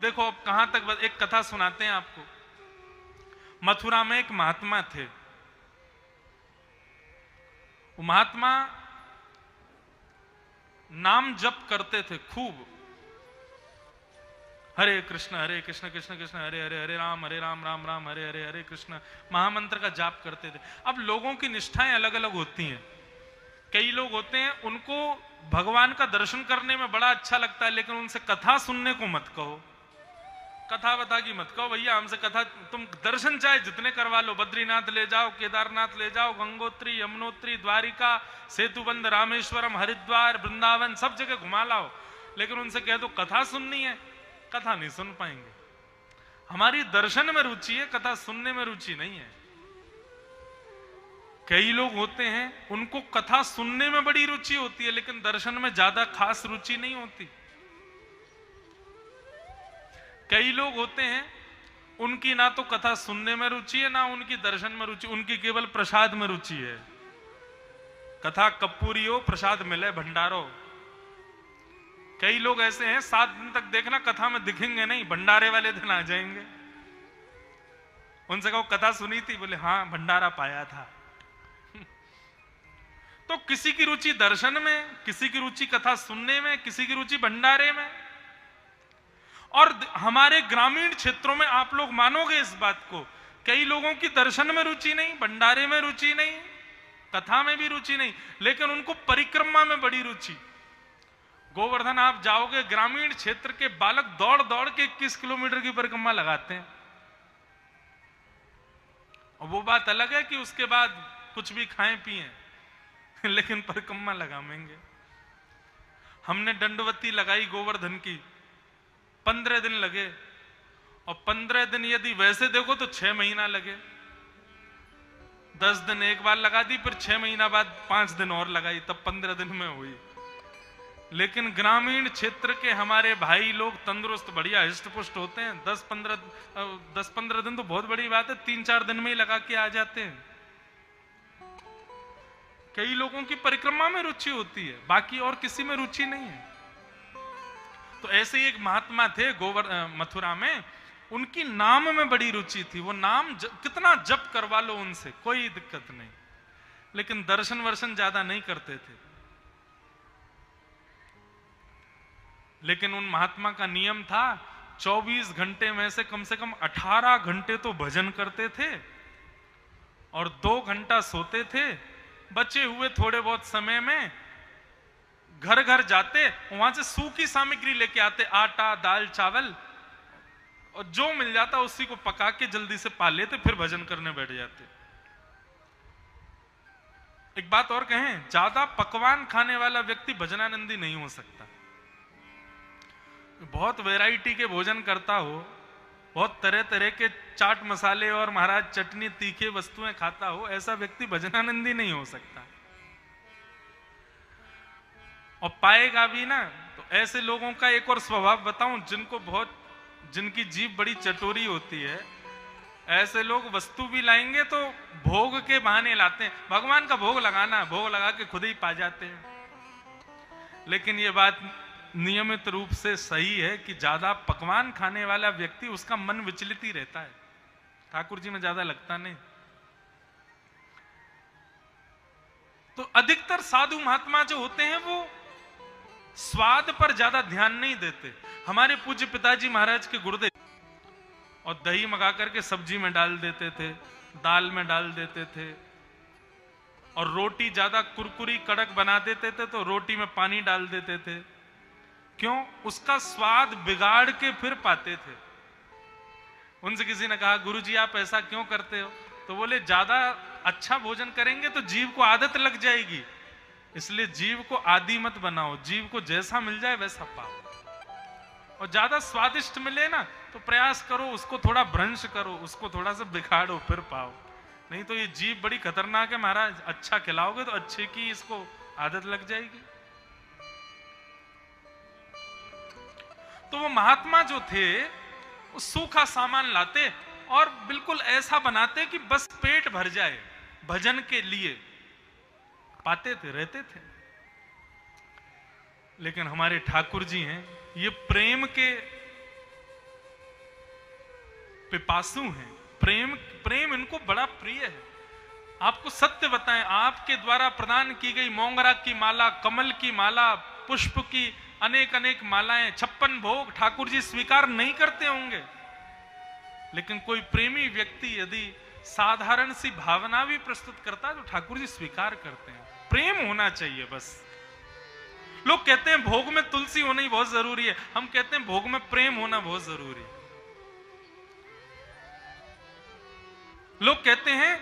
देखो अब कहां तक एक कथा सुनाते हैं आपको। मथुरा में एक महात्मा थे। वो महात्मा नाम जप करते थे खूब। हरे कृष्ण कृष्ण कृष्ण हरे हरे, हरे राम राम राम हरे हरे, हरे कृष्ण महामंत्र का जाप करते थे। अब लोगों की निष्ठाएं अलग अलग होती हैं। कई लोग होते हैं उनको भगवान का दर्शन करने में बड़ा अच्छा लगता है, लेकिन उनसे कथा सुनने को मत कहो। कथा वथा की मत कहो भैया, हमसे कथा, तुम दर्शन चाहे जितने करवा लो, बद्रीनाथ ले जाओ, केदारनाथ ले जाओ, गंगोत्री, यमुनोत्री, द्वारिका, सेतुबंद, रामेश्वरम, हरिद्वार, वृंदावन, सब जगह घुमा लाओ, लेकिन उनसे कह दो कथा सुननी है, कथा नहीं सुन पाएंगे। हमारी दर्शन में रुचि है, कथा सुनने में रुचि नहीं है। कई लोग होते हैं उनको कथा सुनने में बड़ी रुचि होती है, लेकिन दर्शन में ज्यादा खास रुचि नहीं होती। कई लोग होते हैं उनकी ना तो कथा सुनने में रुचि है, ना उनकी दर्शन में रुचि, उनकी केवल प्रसाद में रुचि है। कथा कपूरी हो, प्रसाद मिले भंडारो। कई लोग ऐसे हैं 7 दिन तक देखना कथा में दिखेंगे नहीं, भंडारे वाले दिन आ जाएंगे। उनसे कहो कथा सुनी थी, बोले हाँ भंडारा पाया था। तो किसी की रुचि दर्शन में, किसी की रुचि कथा सुनने में, किसी की रुचि भंडारे में। और हमारे ग्रामीण क्षेत्रों में आप लोग मानोगे इस बात को, कई लोगों की दर्शन में रुचि नहीं, भंडारे में रुचि नहीं, कथा में भी रुचि नहीं, लेकिन उनको परिक्रमा में बड़ी रुचि। गोवर्धन आप जाओगे, ग्रामीण क्षेत्र के बालक दौड़ दौड़ के 21 किलोमीटर की परिक्रमा लगाते हैं। और वो बात अलग है कि उसके बाद कुछ भी खाएं पिएं, लेकिन परिक्रमा लगाएंगे। हमने दंडवती लगाई गोवर्धन की, 15 दिन लगे, और 15 दिन यदि वैसे देखो तो 6 महीना लगे। 10 दिन एक बार लगा दी, फिर 6 महीना बाद 5 दिन और लगाई, तब 15 दिन में हुई। लेकिन ग्रामीण क्षेत्र के हमारे भाई लोग तंदुरुस्त बढ़िया हिष्ट पुष्ट होते हैं। 10-15 दिन तो बहुत बड़ी बात है, 3-4 दिन में ही लगा के आ जाते हैं। कई लोगों की परिक्रमा में रुचि होती है, बाकी और किसी में रुचि नहीं है। तो ऐसे ही एक महात्मा थे मथुरा में, उनकी नाम में बड़ी रुचि थी। वो नाम कितना जप करवा लो उनसे कोई दिक्कत नहीं, लेकिन दर्शन वर्शन ज्यादा नहीं करते थे। लेकिन उन महात्मा का नियम था, 24 घंटे में से कम 18 घंटे तो भजन करते थे और 2 घंटा सोते थे। बचे हुए थोड़े बहुत समय में घर घर जाते, वहां से सूखी सामग्री लेके आते, आटा, दाल, चावल, और जो मिल जाता उसी को पका के जल्दी से पा लेते, फिर भजन करने बैठ जाते। एक बात और कहें, ज्यादा पकवान खाने वाला व्यक्ति भजनानंदी नहीं हो सकता। बहुत वैरायटी के भोजन करता हो, बहुत तरह तरह के चाट मसाले और महाराज चटनी तीखे वस्तुएं खाता हो, ऐसा व्यक्ति भजनानंदी नहीं हो सकता। और पाएगा भी ना तो ऐसे लोगों का एक और स्वभाव बताऊं, जिनकी जीभ बड़ी चटोरी होती है, ऐसे लोग वस्तु भी लाएंगे तो भोग के बहाने लाते हैं। भगवान का भोग लगाना, भोग लगा के खुद ही पा जाते हैं। लेकिन ये बात नियमित रूप से सही है कि ज्यादा पकवान खाने वाला व्यक्ति, उसका मन विचलित ही रहता है, ठाकुर जी में ज्यादा लगता नहीं। तो अधिकतर साधु महात्मा जो होते हैं वो स्वाद पर ज्यादा ध्यान नहीं देते। हमारे पूज्य पिताजी महाराज के गुरुदेव, और दही मंगा करके सब्जी में डाल देते थे, दाल में डाल देते थे, और रोटी ज्यादा कुरकुरी कड़क बना देते थे तो रोटी में पानी डाल देते थे। क्यों? उसका स्वाद बिगाड़ के फिर पाते थे। उनसे किसी ने कहा, गुरुजी आप ऐसा क्यों करते हो? तो बोले, ज्यादा अच्छा भोजन करेंगे तो जीव को आदत लग जाएगी, इसलिए जीव को आदी मत बनाओ, जीव को जैसा मिल जाए वैसा पाओ। और ज्यादा स्वादिष्ट मिले ना तो प्रयास करो, उसको थोड़ा भ्रंश करो, उसको थोड़ा सा बिगाड़ो, फिर पाओ। नहीं तो ये जीव बड़ी खतरनाक है महाराज, अच्छा खिलाओगे तो अच्छे की इसको आदत लग जाएगी। तो वो महात्मा जो थे वो सूखा सामान लाते और बिल्कुल ऐसा बनाते कि बस पेट भर जाए, भजन के लिए पाते थे, रहते थे। लेकिन हमारे ठाकुर जी हैं, ये प्रेम के पिपासु हैं, प्रेम प्रेम इनको बड़ा प्रिय है। आपको सत्य बताएं, आपके द्वारा प्रदान की गई मोंगरा की माला, कमल की माला, पुष्प की अनेक अनेक मालाएं, 56 भोग ठाकुर जी स्वीकार नहीं करते होंगे, लेकिन कोई प्रेमी व्यक्ति यदि साधारण सी भावना भी प्रस्तुत करता है तो ठाकुर जी स्वीकार करते हैं। प्रेम होना चाहिए बस। लोग कहते हैं भोग में तुलसी होना ही बहुत जरूरी है, हम कहते हैं भोग में प्रेम होना बहुत जरूरी है। लोग कहते हैं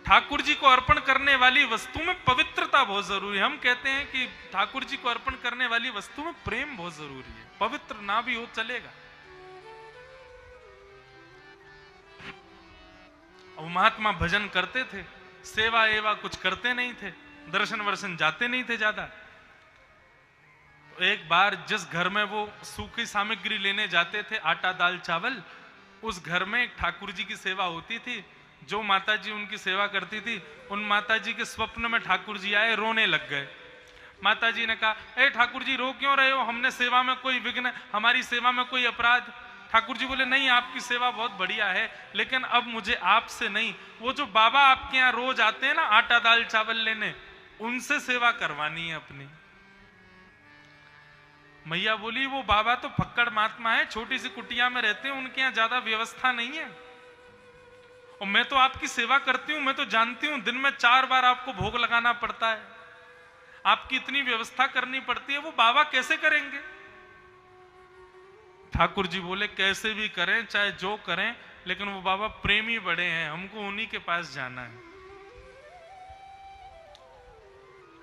ठाकुर जी को अर्पण करने वाली वस्तु में पवित्रता बहुत जरूरी है, हम कहते हैं कि ठाकुर जी को अर्पण करने वाली वस्तु में प्रेम बहुत जरूरी है। पवित्र ना भी हो चलेगा। अब महात्मा भजन करते थे, सेवा एवा कुछ करते नहीं थे, दर्शन वर्शन जाते नहीं थे ज्यादा। एक बार जिस घर में वो सूखी सामग्री लेने जाते थे, आटा दाल चावल, उस घर में ठाकुर जी की सेवा होती थी। जो माता जी उनकी सेवा करती थी, उन माता जी के स्वप्न में ठाकुर जी आए, रोने लग गए। माता जी ने कहा, ए ठाकुर जी रो क्यों रहे हो, हमने सेवा में कोई विघ्न, हमारी सेवा में कोई अपराध? ठाकुर जी बोले, नहीं आपकी सेवा बहुत बढ़िया है, लेकिन अब मुझे आपसे नहीं, वो जो बाबा आपके यहाँ रोज आते हैं ना आटा दाल चावल लेने, उनसे सेवा करवानी है अपनी। मैया बोली, वो बाबा तो फक्कड़ महात्मा है, छोटी सी कुटिया में रहते हैं, उनके यहाँ ज्यादा व्यवस्था नहीं है, और मैं तो आपकी सेवा करती हूं, मैं तो जानती हूं दिन में 4 बार आपको भोग लगाना पड़ता है, आपकी इतनी व्यवस्था करनी पड़ती है, वो बाबा कैसे करेंगे? ठाकुर जी बोले, कैसे भी करें, चाहे जो करें, लेकिन वो बाबा प्रेमी बड़े हैं, हमको उन्हीं के पास जाना है।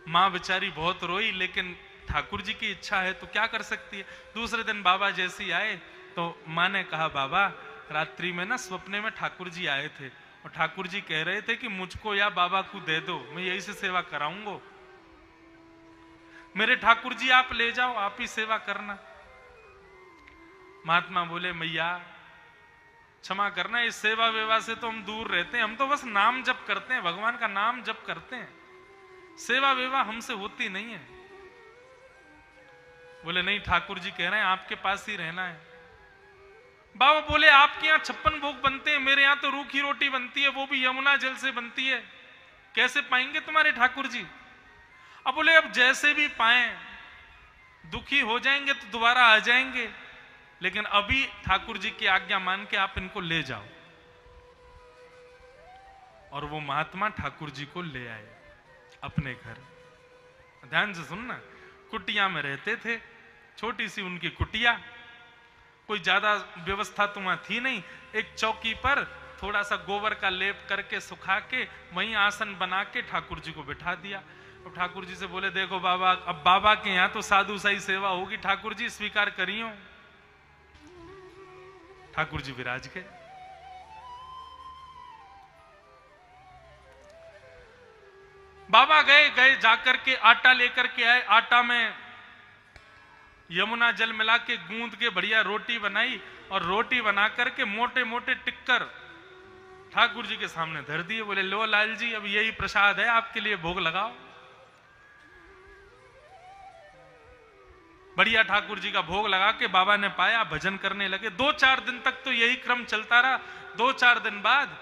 मां बेचारी बहुत रोई, लेकिन ठाकुर जी की इच्छा है तो क्या कर सकती है। दूसरे दिन बाबा जैसे ही आए तो मां ने कहा, बाबा रात्रि में ना सपने में ठाकुर जी आए थे, और ठाकुर जी कह रहे थे कि मुझको या बाबा को दे दो, मैं यही से सेवा कराऊंगा। मेरे ठाकुर जी आप ले जाओ, आप ही सेवा करना। महात्मा बोले, मैया क्षमा करना, इस सेवा वेवा से तो हम दूर रहते हैं, हम तो बस नाम जप करते हैं, भगवान का नाम जप करते हैं, सेवा वेवा हमसे होती नहीं है। बोले, नहीं ठाकुर जी कह रहे हैं आपके पास ही रहना है। बाबा बोले, आपके यहाँ 56 भोग बनते हैं, मेरे यहाँ तो रूखी रोटी बनती है, वो भी यमुना जल से बनती है, कैसे पाएंगे तुम्हारे ठाकुर जी? अब बोले, अब जैसे भी पाए, दुखी हो जाएंगे तो दोबारा आ जाएंगे, लेकिन अभी ठाकुर जी की आज्ञा मान के आप इनको ले जाओ। और वो महात्मा ठाकुर जी को ले आए अपने घर। ध्यान से सुनना, कुटिया में रहते थे, छोटी सी उनकी कुटिया, कोई ज्यादा व्यवस्था तो वहां थी नहीं। एक चौकी पर थोड़ा सा गोबर का लेप करके सुखा के वहीं आसन बना के ठाकुर जी को बिठा दिया। और ठाकुर जी से बोले, देखो बाबा, अब बाबा के यहाँ तो साधु सा ही सेवा होगी, ठाकुर जी स्वीकार करियो। ठाकुर जी विराज गए। बाबा गए जाकर के आटा लेकर के आए, आटा में यमुना जल मिला के गूंद के बढ़िया रोटी बनाई, और रोटी बना करके मोटे मोटे टिक्कर ठाकुर जी के सामने धर दिए। बोले, लो लाल जी, अब यही प्रसाद है, आपके लिए भोग लगाओ। बढ़िया ठाकुर जी का भोग लगा के बाबा ने पाया, भजन करने लगे। 2-4 दिन तक तो यही क्रम चलता रहा। 2-4 दिन बाद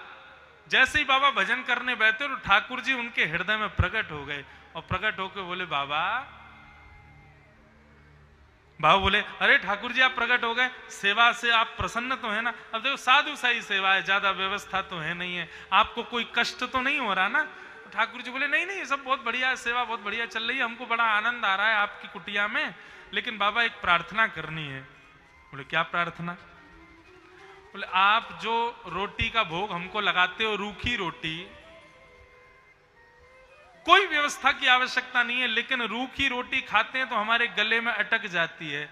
जैसे ही बाबा भजन करने बैठे तो ठाकुर जी उनके हृदय में प्रकट हो गए, और प्रकट होकर बोले, बाबा बोले, अरे ठाकुर जी आप प्रकट हो गए, सेवा से आप प्रसन्न तो है ना? अब देखो साधु सा ही सेवा है, ज्यादा व्यवस्था तो है नहीं है, आपको कोई कष्ट तो नहीं हो रहा ना? तो ठाकुर जी बोले, नहीं नहीं, सब बहुत बढ़िया है, सेवा बहुत बढ़िया चल रही है, हमको बड़ा आनंद आ रहा है आपकी कुटिया में, लेकिन बाबा एक प्रार्थना करनी है। बोले, क्या प्रार्थना? बोले, आप जो रोटी का भोग हमको लगाते हो, रूखी रोटी, कोई व्यवस्था की आवश्यकता नहीं है, लेकिन रूखी रोटी खाते हैं तो हमारे गले में अटक जाती है,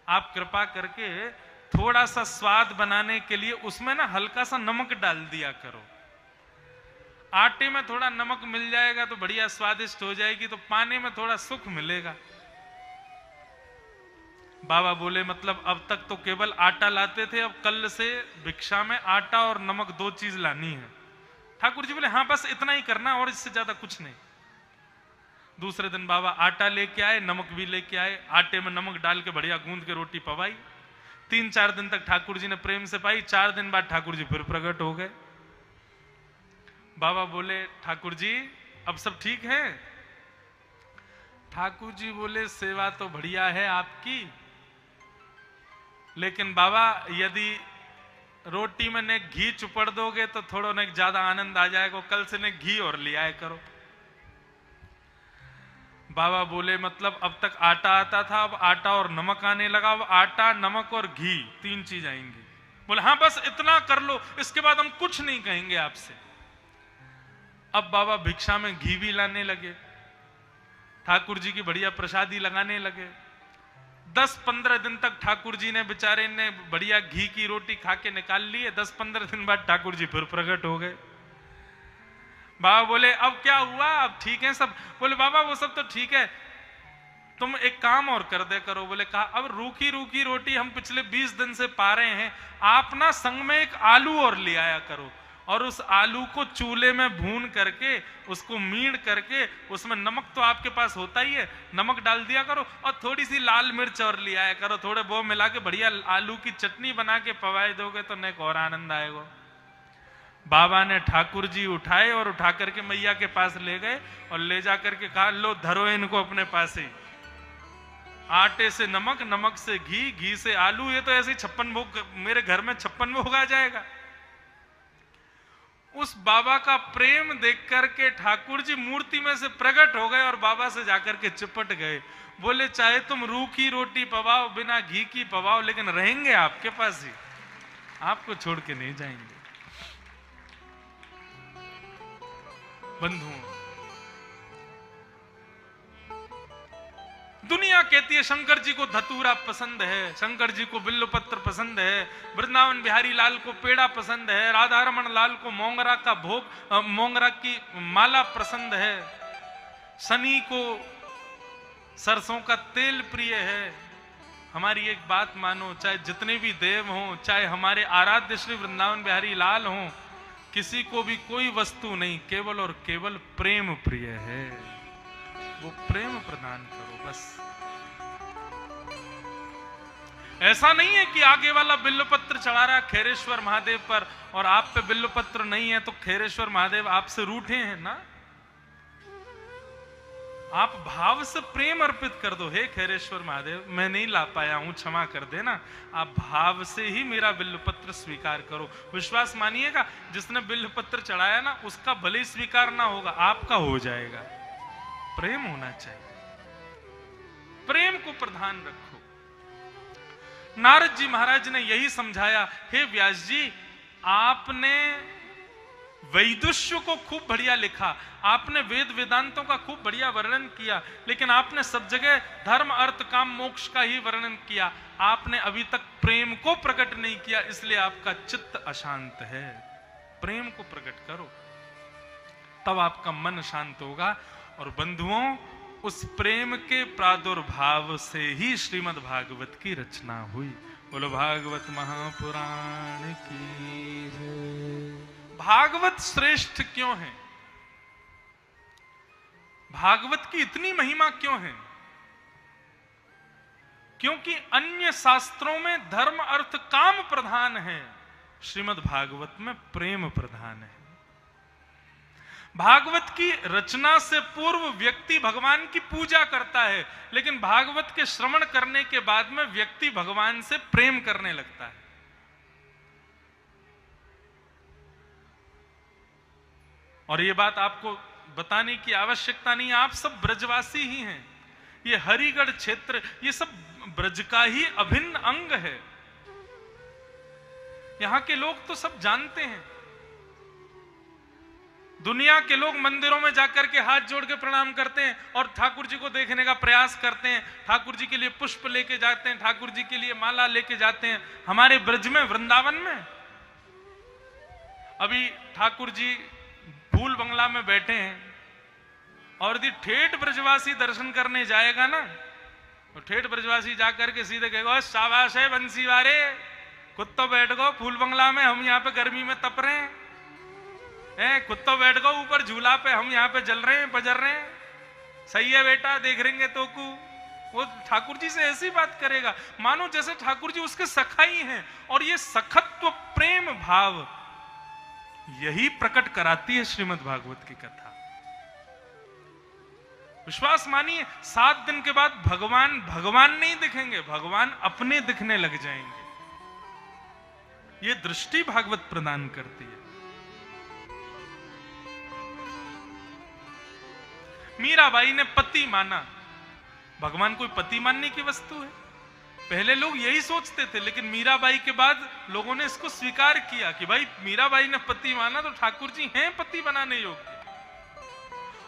आप कृपा करके थोड़ा सा स्वाद बनाने के लिए उसमें ना हल्का सा नमक डाल दिया करो। आटे में थोड़ा नमक मिल जाएगा तो बढ़िया स्वादिष्ट हो जाएगी, तो पाने में थोड़ा सुख मिलेगा। बाबा बोले, मतलब अब तक तो केवल आटा लाते थे, अब कल से भिक्षा में आटा और नमक 2 चीज लानी है। ठाकुर जी बोले, हाँ बस इतना ही करना, और इससे ज्यादा कुछ नहीं। दूसरे दिन बाबा आटा लेके आए, नमक भी लेके आए, आटे में नमक डाल के बढ़िया गूंद के रोटी पवाई। 3-4 दिन तक ठाकुर जी ने प्रेम से पाई। 4 दिन बाद ठाकुर जी फिर प्रकट हो गए। बाबा बोले ठाकुर जी अब सब ठीक है? ठाकुर जी बोले सेवा तो बढ़िया है आपकी, लेकिन बाबा यदि रोटी में ने घी चुपड़ दोगे तो थोड़ा ने ज्यादा आनंद आ जाएगा, कल से ने घी और ले आए करो। बाबा बोले मतलब अब तक आटा आता था, अब आटा और नमक आने लगा, अब आटा नमक और घी 3 चीज आएंगी। बोले हाँ बस इतना कर लो, इसके बाद हम कुछ नहीं कहेंगे आपसे। अब बाबा भिक्षा में घी भी लाने लगे, ठाकुर जी की बढ़िया प्रसादी लगाने लगे। 10-15 दिन तक ठाकुर जी ने बेचारे ने बढ़िया घी की रोटी खा के निकाल लिए। 10-15 दिन बाद ठाकुर जी फिर प्रकट हो गए। बाबा बोले अब क्या हुआ, अब ठीक है सब? बोले बाबा वो सब तो ठीक है, तुम एक काम और कर दे करो। बोले कहा? अब रूखी रूखी रोटी हम पिछले 20 दिन से पा रहे हैं, आप ना संग में एक आलू और ले आया करो, और उस आलू को चूल्हे में भून करके उसको मीड़ करके उसमें नमक तो आपके पास होता ही है, नमक डाल दिया करो, और थोड़ी सी लाल मिर्च और ले आया करो, थोड़े वो मिला के बढ़िया आलू की चटनी बना के पवाए दोगे तो नेक और आनंद आएगा। बाबा ने ठाकुर जी उठाए और उठा करके मैया के पास ले गए और ले जा करके कहा लो धरो इनको अपने पास ही। आटे से नमक, नमक से घी, घी से आलू, ये तो ऐसे 56 भोग, मेरे घर में 56 भोग आ जाएगा। उस बाबा का प्रेम देख करके ठाकुर जी मूर्ति में से प्रकट हो गए और बाबा से जाकर के चिपट गए। बोले चाहे तुम रूखी रोटी पवाओ, बिना घी की पवाओ, लेकिन रहेंगे आपके पास ही, आपको छोड़ के नहीं जाएंगे। बंधुओं, दुनिया कहती है शंकर जी को धतूरा पसंद है, शंकर जी को बिल्व पत्र पसंद है, वृंदावन बिहारी लाल को पेड़ा पसंद है, राधा रमन लाल को मोंगरा का भोग, मोंगरा की माला पसंद है, शनि को सरसों का तेल प्रिय है। हमारी एक बात मानो, चाहे जितने भी देव हों, चाहे हमारे आराध्य श्री वृंदावन बिहारी लाल हों, किसी को भी कोई वस्तु नहीं, केवल और केवल प्रेम प्रिय है। वो प्रेम प्रदान करो बस। ऐसा नहीं है कि आगे वाला बिल्वपत्र चढ़ा रहा है खैरेश्वर महादेव पर और आप पे बिल्वपत्र नहीं है तो खैरेश्वर महादेव आपसे रूठे हैं ना। आप भाव से प्रेम अर्पित कर दो, हे खैरेश्वर महादेव मैं नहीं ला पाया हूं, क्षमा कर देना। आप भाव से ही मेरा बिल्वपत्र स्वीकार करो। विश्वास मानिएगा, जिसने बिल्वपत्र चढ़ाया ना उसका भले ही स्वीकार ना होगा, आपका हो जाएगा। प्रेम होना चाहिए, प्रेम को प्रधान रखो। नारद जी महाराज ने यही समझाया। हे व्यास जी, आपने वैदुष्य को खूब बढ़िया लिखा, आपने वेद वेदांतों का खूब बढ़िया वर्णन किया, लेकिन आपने सब जगह धर्म अर्थ काम मोक्ष का ही वर्णन किया, आपने अभी तक प्रेम को प्रकट नहीं किया, इसलिए आपका चित्त अशांत है। प्रेम को प्रकट करो, तब आपका मन शांत होगा। और बंधुओं, उस प्रेम के प्रादुर्भाव से ही श्रीमद् भागवत की रचना हुई। बोलो भागवत महापुराण की जय। भागवत श्रेष्ठ क्यों है? भागवत की इतनी महिमा क्यों है? क्योंकि अन्य शास्त्रों में धर्म अर्थ काम प्रधान है, श्रीमद् भागवत में प्रेम प्रधान है। भागवत की रचना से पूर्व व्यक्ति भगवान की पूजा करता है, लेकिन भागवत के श्रवण करने के बाद में व्यक्ति भगवान से प्रेम करने लगता है। और ये बात आपको बताने की आवश्यकता नहीं, आप सब ब्रजवासी ही हैं। ये हरिगढ़ क्षेत्र, ये सब ब्रज का ही अभिन्न अंग है। यहां के लोग तो सब जानते हैं। दुनिया के लोग मंदिरों में जाकर के हाथ जोड़ के प्रणाम करते हैं और ठाकुर जी को देखने का प्रयास करते हैं, ठाकुर जी के लिए पुष्प लेके जाते हैं, ठाकुर जी के लिए माला लेके जाते हैं। हमारे ब्रज में, वृंदावन में अभी ठाकुर जी फूल बंगला में बैठे हैं और यदि ठेठ ब्रजवासी दर्शन करने जाएगा ना, तो ठेठ ब्रजवासी जाकर के सीधे कहेगा शाबाश है बंसी वारे, कुत्तो बैठ गो फूल बंगला में, हम यहाँ पे गर्मी में तप रहे हैं, कुत्तो बैठ गो ऊपर झूला पे, हम यहाँ पे जल रहे हैं, बजर रहे हैं, सही है बेटा देख रहेंगे तो को वो ठाकुर जी से ऐसी बात करेगा मानो जैसे ठाकुर जी उसके सखा ही हैं। और ये सखत्व प्रेम भाव यही प्रकट कराती है श्रीमद् भागवत की कथा। विश्वास मानिए 7 दिन के बाद भगवान नहीं दिखेंगे, भगवान अपने दिखने लग जाएंगे। ये दृष्टि भागवत प्रदान करती है। मीराबाई ने पति माना, भगवान कोई पति मानने की वस्तु है? पहले लोग यही सोचते थे, लेकिन मीराबाई के बाद लोगों ने इसको स्वीकार किया कि भाई मीराबाई ने पति माना तो ठाकुर जी हैं पति बनाने योग्य।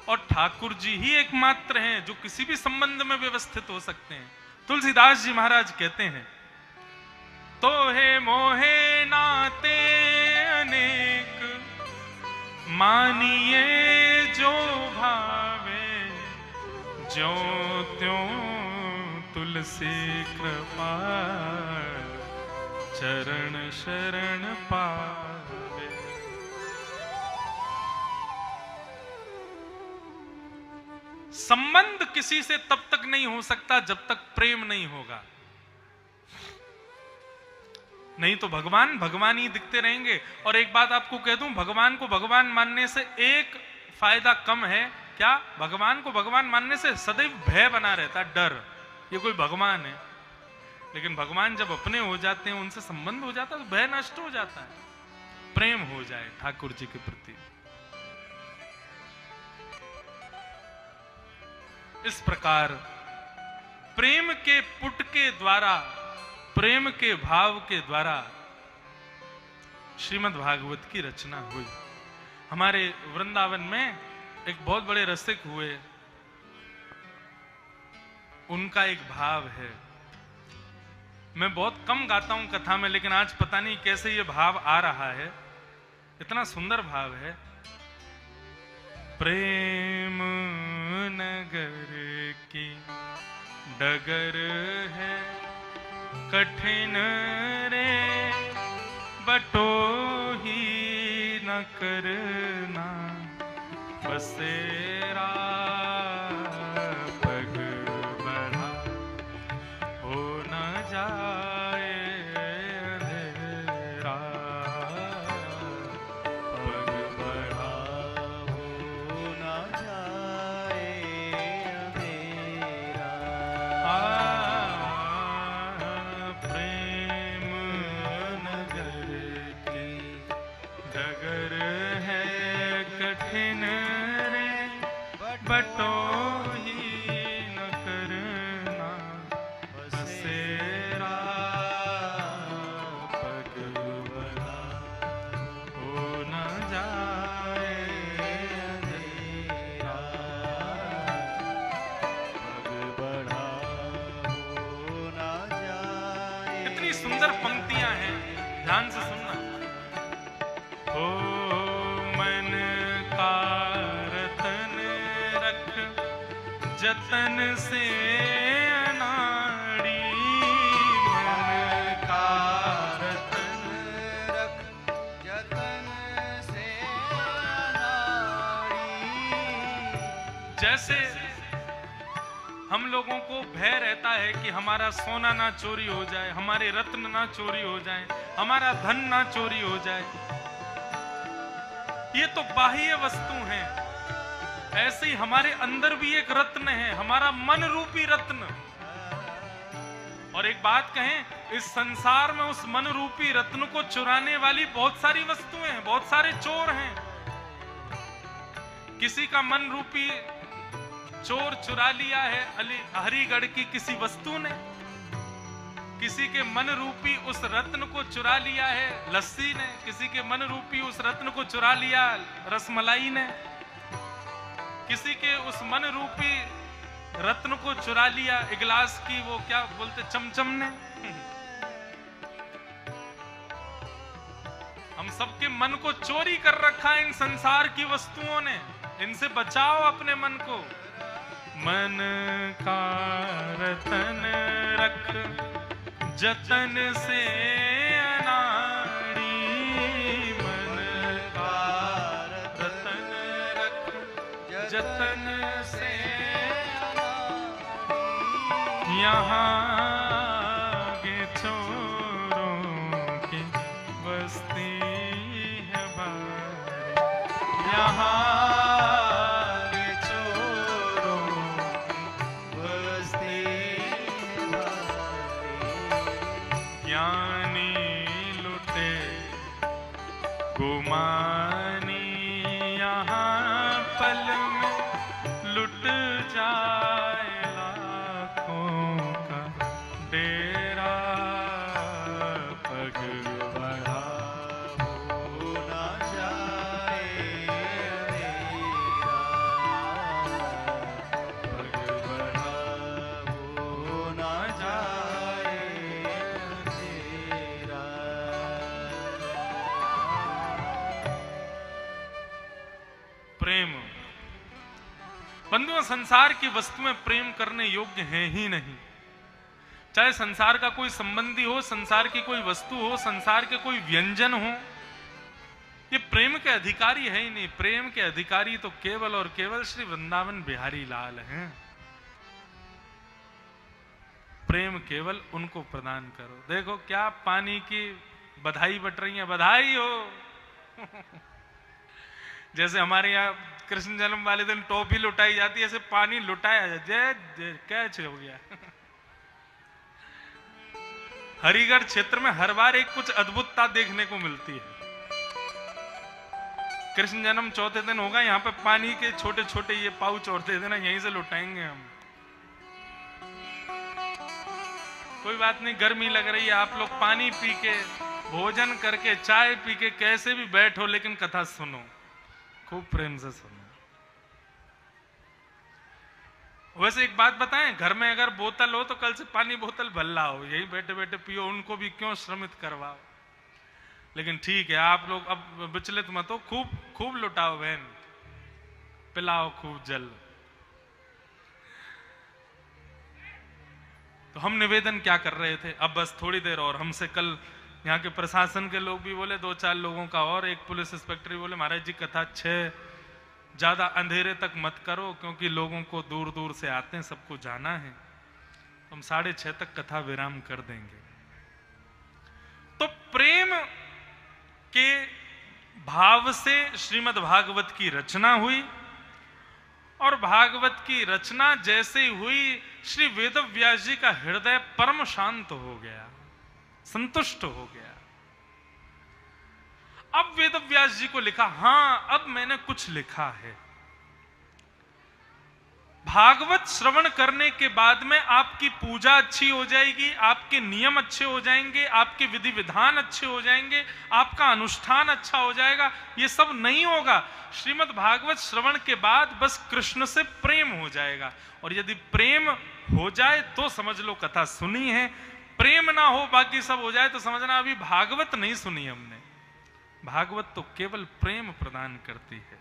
और ठाकुर जी ही एकमात्र हैं जो किसी भी संबंध में व्यवस्थित हो सकते हैं। तुलसीदास जी महाराज कहते हैं, तो है मोहे नाते अनेक, मानिए जो भावे, ज्यों त्यों तुलसी कृपाल, चरण शरण पावे। संबंध किसी से तब तक नहीं हो सकता जब तक प्रेम नहीं होगा, नहीं तो भगवान ही दिखते रहेंगे। और एक बात आपको कह दूं, भगवान को भगवान मानने से एक फायदा कम है। क्या? भगवान को भगवान मानने से सदैव भय बना रहता, डर, ये कोई भगवान है। लेकिन भगवान जब अपने हो जाते हैं, उनसे संबंध हो जाता है, तो भय नष्ट हो जाता है, प्रेम हो जाए ठाकुर जी के प्रति। इस प्रकार प्रेम के पुट के द्वारा, प्रेम के भाव के द्वारा श्रीमद् भागवत की रचना हुई। हमारे वृंदावन में एक बहुत बड़े रसिक हुए, उनका एक भाव है। मैं बहुत कम गाता हूं कथा में, लेकिन आज पता नहीं कैसे ये भाव आ रहा है, इतना सुंदर भाव है। प्रेम नगर की डगर है कठिन रे, बटोही न करना बसेरा, पग बढ़ा हो न जाए अंधेरा, पग बढ़ा हो न जाए अंधेरा। प्रेम नगर की डगर है कठिन रे, बटोही न करना बसेरा, पग बढ़ा हो न जाए अंधेरा, पग बढ़ा हो न जाए। इतनी सुंदर पंक्तियां हैं, ध्यान से सुनना। हो मन का रतन रख जतन से अनाड़ी, मन का रतन रख जतन से अनाड़ी। जैसे हम लोगों को भय रहता है कि हमारा सोना ना चोरी हो जाए, हमारे रत्न ना चोरी हो जाए, हमारा धन ना चोरी हो जाए, ये तो बाह्य वस्तु हैं। ऐसे ही हमारे अंदर भी एक रत्न है, हमारा मन रूपी रत्न। और एक बात कहें, इस संसार में उस मन रूपी रत्न को चुराने वाली बहुत सारी वस्तुएं हैं, बहुत सारे चोर हैं। किसी का मन रूपी चोर चुरा लिया है हरिगढ़ की किसी वस्तु ने, किसी के मन रूपी उस रत्न को चुरा लिया है लस्सी ने, किसी के मन रूपी उस रत्न को चुरा लिया रसमलाई ने, किसी के उस मन रूपी रत्न को चुरा लिया एक गिलास की वो क्या बोलते चमचम ने। हम सबके मन को चोरी कर रखा है इन संसार की वस्तुओं ने, इनसे बचाओ अपने मन को। मन का रतन रख जतन से अनाड़ी, मन का रतन रख जतन से अनाड़ी। यहाँ के छोरों की बस्ती है बारी, यहाँ के छोरों की बस्ती है बारी। ज्ञानी लुटे गुमानी यहाँ पल में लुट जाए लाखों का डेरा, पग बढ़ा हो ना जाए अंधेरा, पग बढ़ा हो ना जाए अंधेरा। प्रेम बंधुओं, संसार की वस्तुएं प्रेम करने योग्य हैं ही नहीं। चाहे संसार का कोई संबंधी हो, संसार की कोई वस्तु हो, संसार के कोई व्यंजन हो, ये प्रेम के अधिकारी है ही नहीं। प्रेम के अधिकारी तो केवल और केवल श्री वृंदावन बिहारी लाल हैं। प्रेम केवल उनको प्रदान करो। देखो क्या पानी की बधाई बट रही है, बधाई हो। जैसे हमारे यहाँ कृष्ण जन्म वाले दिन टॉफी लुटाई जाती है, ऐसे पानी लुटाया जय जय कैच हो गया। हरिगढ़ क्षेत्र में हर बार एक कुछ अद्भुतता देखने को मिलती है। कृष्ण जन्म चौथे दिन होगा, यहाँ पे पानी के छोटे छोटे ये पाउच और दे देना, यहीं से लुटाएंगे हम। कोई बात नहीं, गर्मी लग रही है, आप लोग पानी पी के, भोजन करके, चाय पी के कैसे भी बैठो, लेकिन कथा सुनो, खूब प्रेम से सुनो। वैसे एक बात बताएं, घर में अगर बोतल हो तो कल से पानी बोतल भल्ला हो, यही बैठे बैठे पियो, उनको भी क्यों श्रमित करवाओ। लेकिन ठीक है, आप लोग अब विचलित मत हो, खूब खूब लुटाओ बहन, पिलाओ खूब जल। तो हम निवेदन क्या कर रहे थे, अब बस थोड़ी देर और हमसे कल यहाँ के प्रशासन के लोग भी बोले, 2-4 लोगों का और एक पुलिस इंस्पेक्टर भी बोले, महाराज जी कथा 6 ज्यादा अंधेरे तक मत करो, क्योंकि लोगों को दूर दूर से आते हैं, सबको जाना है। हम 6:30 तक कथा विराम कर देंगे। तो प्रेम के भाव से श्रीमद् भागवत की रचना हुई, और भागवत की रचना जैसे हुई, श्री वेदव्यास जी का हृदय परम शांत हो गया, संतुष्ट हो गया। अब वेदव्यास जी को लिखा, हां अब मैंने कुछ लिखा है। भागवत श्रवण करने के बाद में आपकी पूजा अच्छी हो जाएगी, आपके नियम अच्छे हो जाएंगे, आपके विधि विधान अच्छे हो जाएंगे, आपका अनुष्ठान अच्छा हो जाएगा। ये सब नहीं होगा। श्रीमद् भागवत श्रवण के बाद बस कृष्ण से प्रेम हो जाएगा, और यदि प्रेम हो जाए तो समझ लो कथा सुनी है। प्रेम ना हो, बाकी सब हो जाए, तो समझना अभी भागवत नहीं सुनी हमने। भागवत तो केवल प्रेम प्रदान करती है,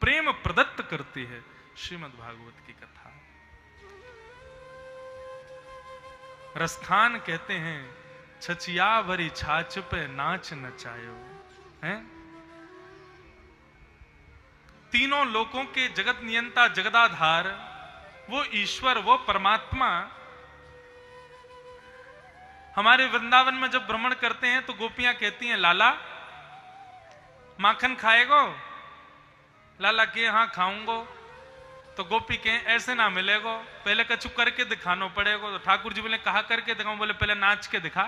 प्रेम प्रदत्त करती है श्रीमद् भागवत की कथा। रसखान कहते हैं, छचियावरी छाछ पे नाच नचायो है। तीनों लोकों के जगत नियंता, जगदाधार, वो ईश्वर, वो परमात्मा हमारे वृंदावन में जब भ्रमण करते हैं तो गोपियां कहती हैं, लाला माखन खाएगो? लाला के हाँ खाऊंगो। तो गोपी के ऐसे ना मिलेगो, पहले कछु करके दिखानो पड़ेगो। तो ठाकुर जी बोले कहा करके दिखाऊं? बोले पहले नाच के दिखा।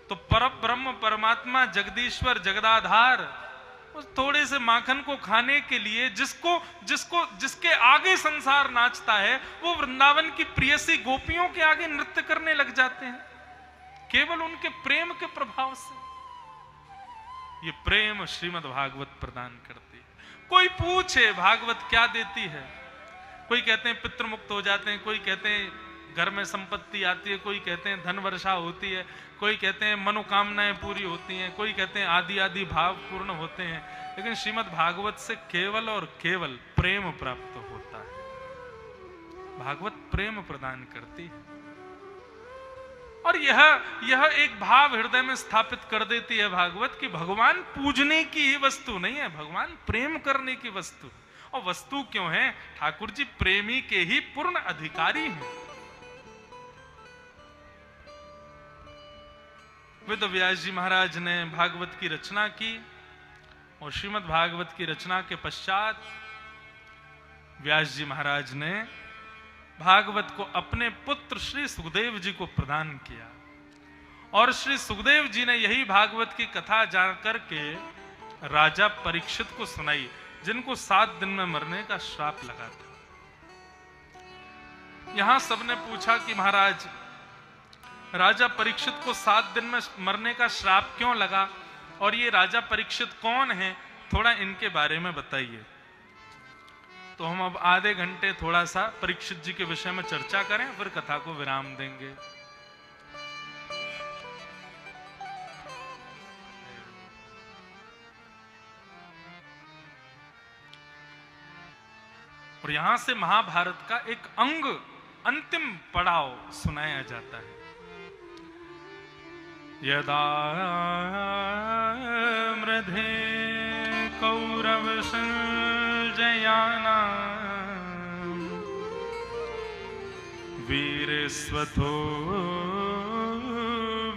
तो पर ब्रह्म परमात्मा जगदीश्वर जगदाधार उस थोड़े से माखन को खाने के लिए जिसके आगे संसार नाचता है, वो वृंदावन की प्रियसी गोपियों के आगे नृत्य करने लग जाते हैं, केवल उनके प्रेम के प्रभाव से। ये प्रेम श्रीमद् भागवत प्रदान करती है। कोई पूछे भागवत क्या देती है? कोई कहते हैं पितृ मुक्त हो जाते हैं, कोई कहते हैं घर में संपत्ति आती है, कोई कहते हैं धन वर्षा होती है, कोई कहते हैं मनोकामनाएं पूरी होती हैं, कोई कहते हैं आदि आदि भाव पूर्ण होते हैं। लेकिन श्रीमद् भागवत से केवल और केवल प्रेम प्राप्त होता है। भागवत प्रेम प्रदान करती है, और यह एक भाव हृदय में स्थापित कर देती है भागवत कि भगवान पूजने की ही वस्तु नहीं है, भगवान प्रेम करने की वस्तु। और वस्तु क्यों है? ठाकुर जी प्रेमी के ही पूर्ण अधिकारी हैं। वेद व्यास जी महाराज ने भागवत की रचना की और श्रीमद् भागवत की रचना के पश्चात व्यास जी महाराज ने भागवत को अपने पुत्र श्री सुखदेव जी को प्रदान किया और श्री सुखदेव जी ने यही भागवत की कथा जानकर के राजा परीक्षित को सुनाई, जिनको 7 दिन में मरने का श्राप लगा था। यहां सबने पूछा कि महाराज राजा परीक्षित को 7 दिन में मरने का श्राप क्यों लगा और ये राजा परीक्षित कौन है, थोड़ा इनके बारे में बताइए। तो हम अब आधे घंटे थोड़ा सा परीक्षित जी के विषय में चर्चा करें, फिर कथा को विराम देंगे। और यहां से महाभारत का एक अंग अंतिम पड़ाव सुनाया जाता है। यदा मृधे कौरव संजयाना वीर स्वथो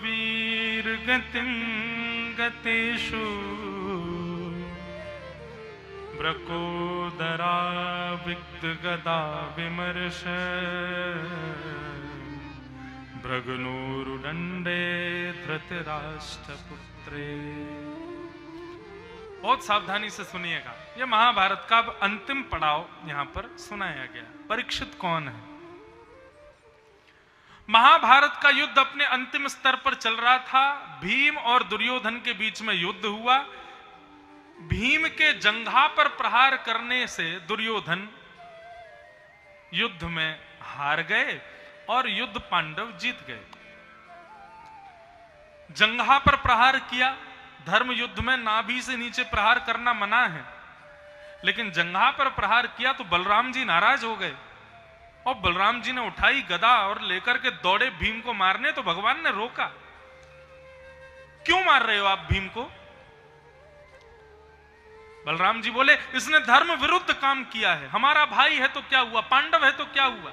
वीर गतिं गतेषु ब्रकोदरा विक्त गदा विमर्श भृगनूरुदंडे धृतराष्ट्रपुत्रे। बहुत सावधानी से सुनिएगा, यह महाभारत का अंतिम पड़ाव यहां पर सुनाया गया। परीक्षित कौन है? महाभारत का युद्ध अपने अंतिम स्तर पर चल रहा था। भीम और दुर्योधन के बीच में युद्ध हुआ। भीम के जंघा पर प्रहार करने से दुर्योधन युद्ध में हार गए और युद्ध पांडव जीत गए। जंघा पर प्रहार किया। धर्म युद्ध में नाभि से नीचे प्रहार करना मना है, लेकिन जंघा पर प्रहार किया तो बलराम जी नाराज हो गए और बलराम जी ने उठाई गदा और लेकर के दौड़े भीम को मारने। तो भगवान ने रोका, क्यों मार रहे हो आप भीम को? बलराम जी बोले, इसने धर्म विरुद्ध काम किया है। हमारा भाई है तो क्या हुआ, पांडव है तो क्या हुआ,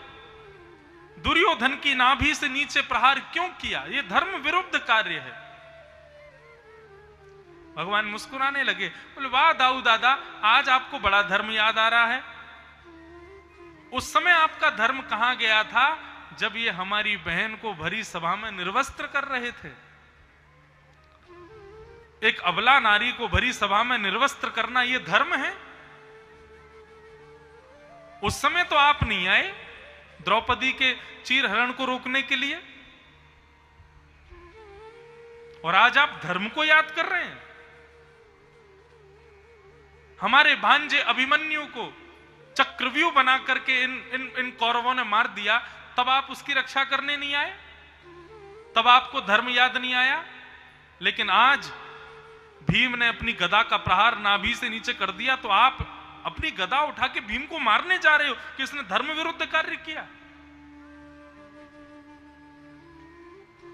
दुर्योधन की नाभि से नीचे प्रहार क्यों किया? यह धर्म विरुद्ध कार्य है। भगवान मुस्कुराने लगे, बोले वाह दाऊ दादा, आज आपको बड़ा धर्म याद आ रहा है। उस समय आपका धर्म कहां गया था जब ये हमारी बहन को भरी सभा में निर्वस्त्र कर रहे थे। एक अबला नारी को भरी सभा में निर्वस्त्र करना यह धर्म है? उस समय तो आप नहीं आए द्रौपदी के चीरहरण को रोकने के लिए, और आज आप धर्म को याद कर रहे हैं। हमारे भांजे अभिमन्यु को चक्रव्यूह बना करके इन कौरवों ने मार दिया, तब आप उसकी रक्षा करने नहीं आए, तब आपको धर्म याद नहीं आया। लेकिन आज भीम ने अपनी गदा का प्रहार नाभि से नीचे कर दिया तो आप अपनी गदा उठा के भीम को मारने जा रहे हो कि इसने धर्म विरुद्ध कार्य किया।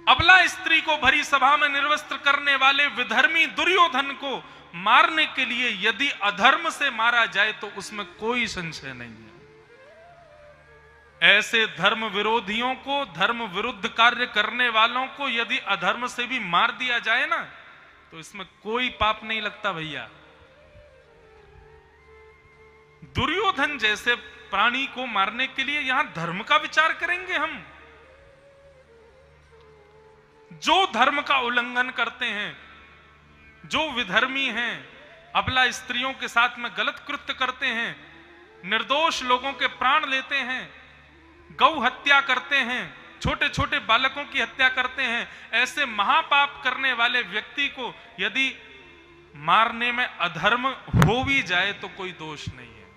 अबला स्त्री को भरी सभा में निर्वस्त्र करने वाले विधर्मी दुर्योधन को मारने के लिए यदि अधर्म से मारा जाए तो उसमें कोई संशय नहीं है। ऐसे धर्म विरोधियों को, धर्म विरुद्ध कार्य करने वालों को यदि अधर्म से भी मार दिया जाए ना तो इसमें कोई पाप नहीं लगता भैया। दुर्योधन जैसे प्राणी को मारने के लिए यहां धर्म का विचार करेंगे हम? जो धर्म का उल्लंघन करते हैं, जो विधर्मी हैं, अबला स्त्रियों के साथ में गलत कृत्य करते हैं, निर्दोष लोगों के प्राण लेते हैं, गौ हत्या करते हैं, छोटे छोटे बालकों की हत्या करते हैं, ऐसे महापाप करने वाले व्यक्ति को यदि मारने में अधर्म हो भी जाए तो कोई दोष नहीं है।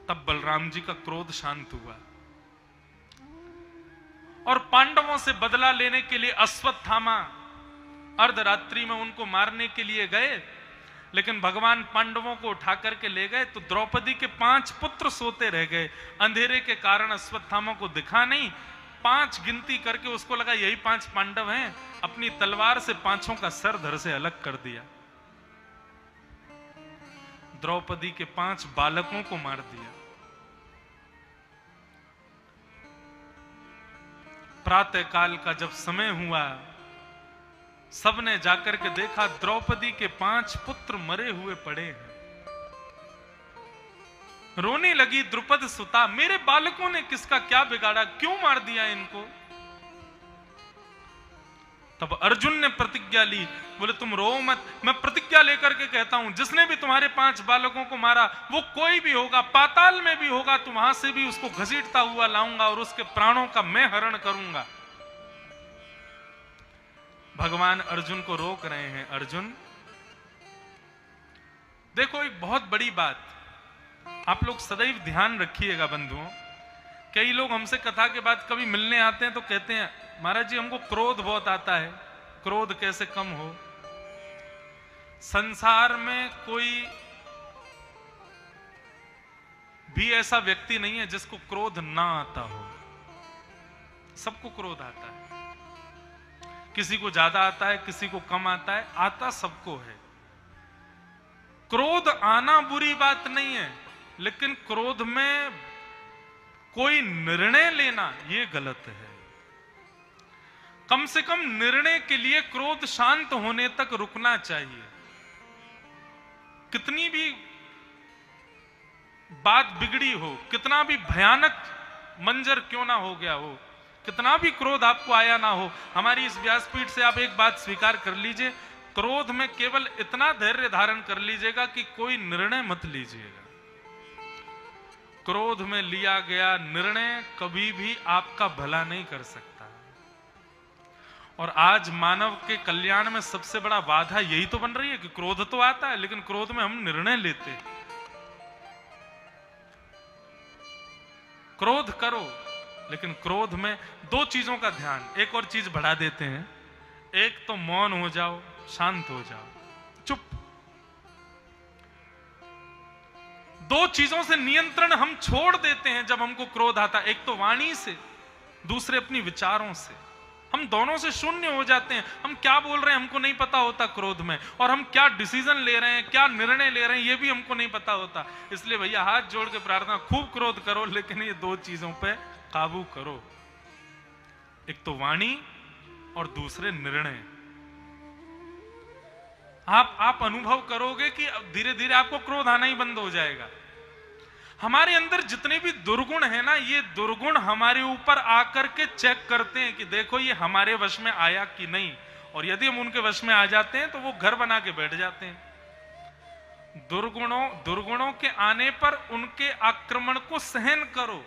तब बलराम जी का क्रोध शांत हुआ और पांडवों से बदला लेने के लिए अश्वत्थामा अर्धरात्रि में उनको मारने के लिए गए, लेकिन भगवान पांडवों को उठा करके ले गए तो द्रौपदी के 5 पुत्र सोते रह गए। अंधेरे के कारण अश्वत्थामा को दिखा नहीं, 5 गिनती करके उसको लगा यही 5 पांडव हैं, अपनी तलवार से 5 का सर धड़ से अलग कर दिया। द्रौपदी के 5 बालकों को मार दिया। प्रातः काल का जब समय हुआ, सबने जाकर के देखा द्रौपदी के 5 पुत्र मरे हुए पड़े हैं। रोने लगी द्रुपद सुता, मेरे बालकों ने किसका क्या बिगाड़ा, क्यों मार दिया इनको। तब अर्जुन ने प्रतिज्ञा ली, बोले तुम रो मत, मैं प्रतिज्ञा लेकर के कहता हूं, जिसने भी तुम्हारे 5 बालकों को मारा वो कोई भी होगा, पाताल में भी होगा, तो वहां से भी उसको घसीटता हुआ लाऊंगा और उसके प्राणों का मैं हरण करूंगा। भगवान अर्जुन को रोक रहे हैं, अर्जुन देखो एक बहुत बड़ी बात आप लोग सदैव ध्यान रखिएगा बंधुओं। कई लोग हमसे कथा के बाद कभी मिलने आते हैं तो कहते हैं महाराज जी हमको क्रोध बहुत आता है, क्रोध कैसे कम हो। संसार में कोई भी ऐसा व्यक्ति नहीं है जिसको क्रोध ना आता हो, सबको क्रोध आता है। किसी को ज्यादा आता है, किसी को कम आता है, आता सबको है। क्रोध आना बुरी बात नहीं है, लेकिन क्रोध में कोई निर्णय लेना यह गलत है। कम से कम निर्णय के लिए क्रोध शांत होने तक रुकना चाहिए। कितनी भी बात बिगड़ी हो, कितना भी भयानक मंजर क्यों ना हो गया हो, कितना भी क्रोध आपको आया ना हो, हमारी इस व्यासपीठ से आप एक बात स्वीकार कर लीजिए, क्रोध में केवल इतना धैर्य धारण कर लीजिएगा कि कोई निर्णय मत लीजिएगा। क्रोध में लिया गया निर्णय कभी भी आपका भला नहीं कर सकता। और आज मानव के कल्याण में सबसे बड़ा बाधा यही तो बन रही है कि क्रोध तो आता है, लेकिन क्रोध में हम निर्णय लेते हैं। क्रोध करो, लेकिन क्रोध में 2 चीजों का ध्यान, एक और चीज बढ़ा देते हैं, एक तो मौन हो जाओ, शांत हो जाओ, चुप। 2 चीजों से नियंत्रण हम छोड़ देते हैं जब हमको क्रोध आता है, एक तो वाणी से, दूसरे अपनी विचारों से। हम दोनों से शून्य हो जाते हैं। हम क्या बोल रहे हैं हमको नहीं पता होता क्रोध में, और हम क्या डिसीजन ले रहे हैं, क्या निर्णय ले रहे हैं, ये भी हमको नहीं पता होता। इसलिए भैया हाथ जोड़ के प्रार्थना, खूब क्रोध करो, लेकिन ये 2 चीजों पे काबू करो, एक तो वाणी और दूसरे निर्णय। आप अनुभव करोगे कि धीरे धीरे आपको क्रोध आना ही बंद हो जाएगा। हमारे अंदर जितने भी दुर्गुण है ना, ये दुर्गुण हमारे ऊपर आकर के चेक करते हैं कि देखो ये हमारे वश में आया कि नहीं, और यदि हम उनके वश में आ जाते हैं तो वो घर बना के बैठ जाते हैं। दुर्गुणों के आने पर उनके आक्रमण को सहन करो,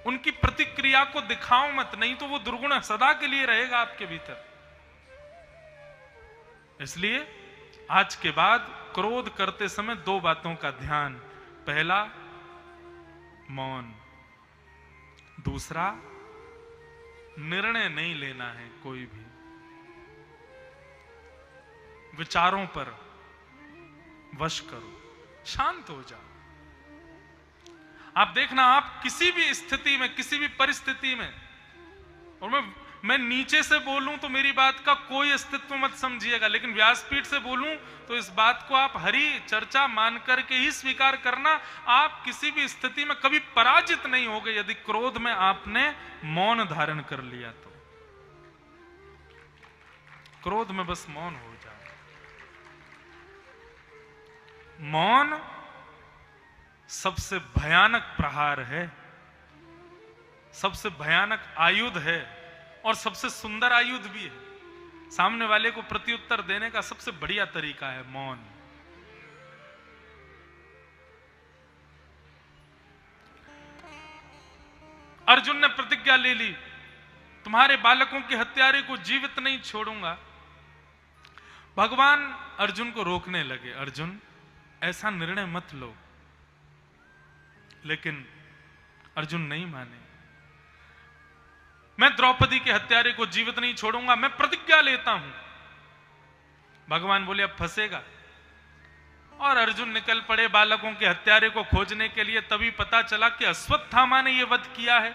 उनकी प्रतिक्रिया को दिखाओ मत, नहीं तो वो दुर्गुण सदा के लिए रहेगा आपके भीतर। इसलिए आज के बाद क्रोध करते समय 2 बातों का ध्यान, पहला मौन, दूसरा निर्णय नहीं लेना है कोई भी, विचारों पर वश करो, शांत हो जाओ। आप देखना, आप किसी भी स्थिति में, किसी भी परिस्थिति में, और मैं नीचे से बोलूं तो मेरी बात का कोई अस्तित्व मत समझिएगा, लेकिन व्यासपीठ से बोलूं तो इस बात को आप हरी चर्चा मान करके ही स्वीकार करना। आप किसी भी स्थिति में कभी पराजित नहीं होगे यदि क्रोध में आपने मौन धारण कर लिया तो। क्रोध में बस मौन हो जाओ। मौन सबसे भयानक प्रहार है, सबसे भयानक आयुध है, और सबसे सुंदर आयुध भी है। सामने वाले को प्रत्युत्तर देने का सबसे बढ़िया तरीका है मौन। अर्जुन ने प्रतिज्ञा ले ली, तुम्हारे बालकों के हत्यारे को जीवित नहीं छोड़ूंगा। भगवान अर्जुन को रोकने लगे, अर्जुन ऐसा निर्णय मत लो, लेकिन अर्जुन नहीं माने। मैं द्रौपदी के हत्यारे को जीवित नहीं छोड़ूंगा, मैं प्रतिज्ञा लेता हूं। भगवान बोले अब फंसेगा, और अर्जुन निकल पड़े बालकों के हत्यारे को खोजने के लिए। तभी पता चला कि अश्वत्थामा ने यह वध किया है।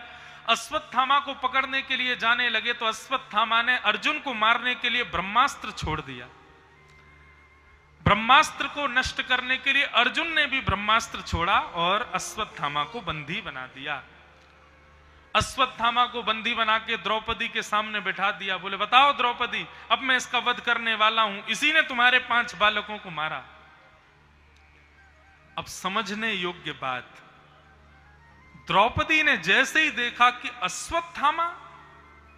अश्वत्थामा को पकड़ने के लिए जाने लगे तो अश्वत्थामा ने अर्जुन को मारने के लिए ब्रह्मास्त्र छोड़ दिया। ब्रह्मास्त्र को नष्ट करने के लिए अर्जुन ने भी ब्रह्मास्त्र छोड़ा और अश्वत्थामा को बंदी बना दिया। अश्वत्थामा को बंदी बना के द्रौपदी के सामने बैठा दिया। बोले बताओ द्रौपदी, अब मैं इसका वध करने वाला हूं, इसी ने तुम्हारे 5 बालकों को मारा। अब समझने योग्य बात, द्रौपदी ने जैसे ही देखा कि अश्वत्थामा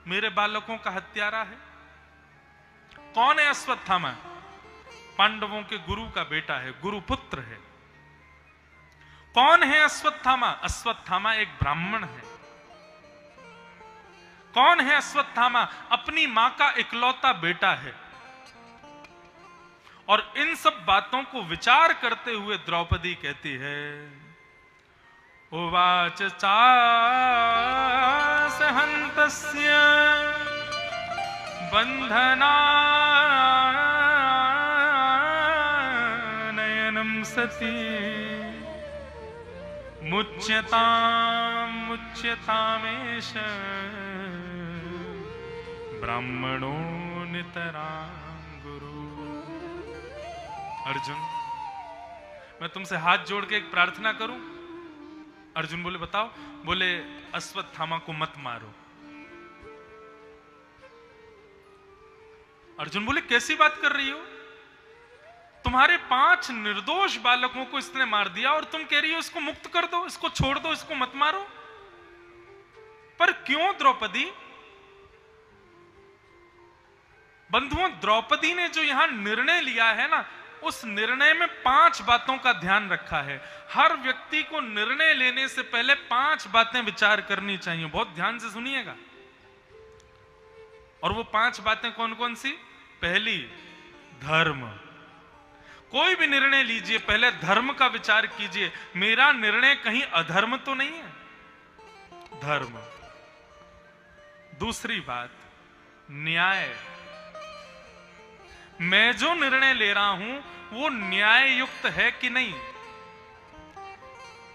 मेरे बालकों का हत्यारा है। कौन है अश्वत्थामा? पांडवों के गुरु का बेटा है, गुरुपुत्र है। कौन है अश्वत्थामा? अश्वत्थामा एक ब्राह्मण है। कौन है अश्वत्थामा? अपनी मां का इकलौता बेटा है। और इन सब बातों को विचार करते हुए द्रौपदी कहती है, उवाच चास हन्तस्य बंधनानयनं सती मुच्यतामेष ब्राह्मणो नितरां गुरु। अर्जुन, मैं तुमसे हाथ जोड़ के एक प्रार्थना करूं? अर्जुन बोले बताओ। बोले अश्वत्थामा को मत मारो। अर्जुन बोले कैसी बात कर रही हो? तुम्हारे 5 निर्दोष बालकों को इसने मार दिया और तुम कह रही हो इसको मुक्त कर दो, इसको छोड़ दो, इसको मत मारो। पर क्यों द्रौपदी? बंधुओं, द्रौपदी ने जो यहां निर्णय लिया है ना, उस निर्णय में 5 बातों का ध्यान रखा है। हर व्यक्ति को निर्णय लेने से पहले 5 बातें विचार करनी चाहिए। बहुत ध्यान से सुनिएगा। और वो 5 बातें कौन कौन सी? पहली, धर्म। कोई भी निर्णय लीजिए, पहले धर्म का विचार कीजिए। मेरा निर्णय कहीं अधर्म तो नहीं है? धर्म। दूसरी बात, न्याय। मैं जो निर्णय ले रहा हूं वो न्याय युक्त है कि नहीं,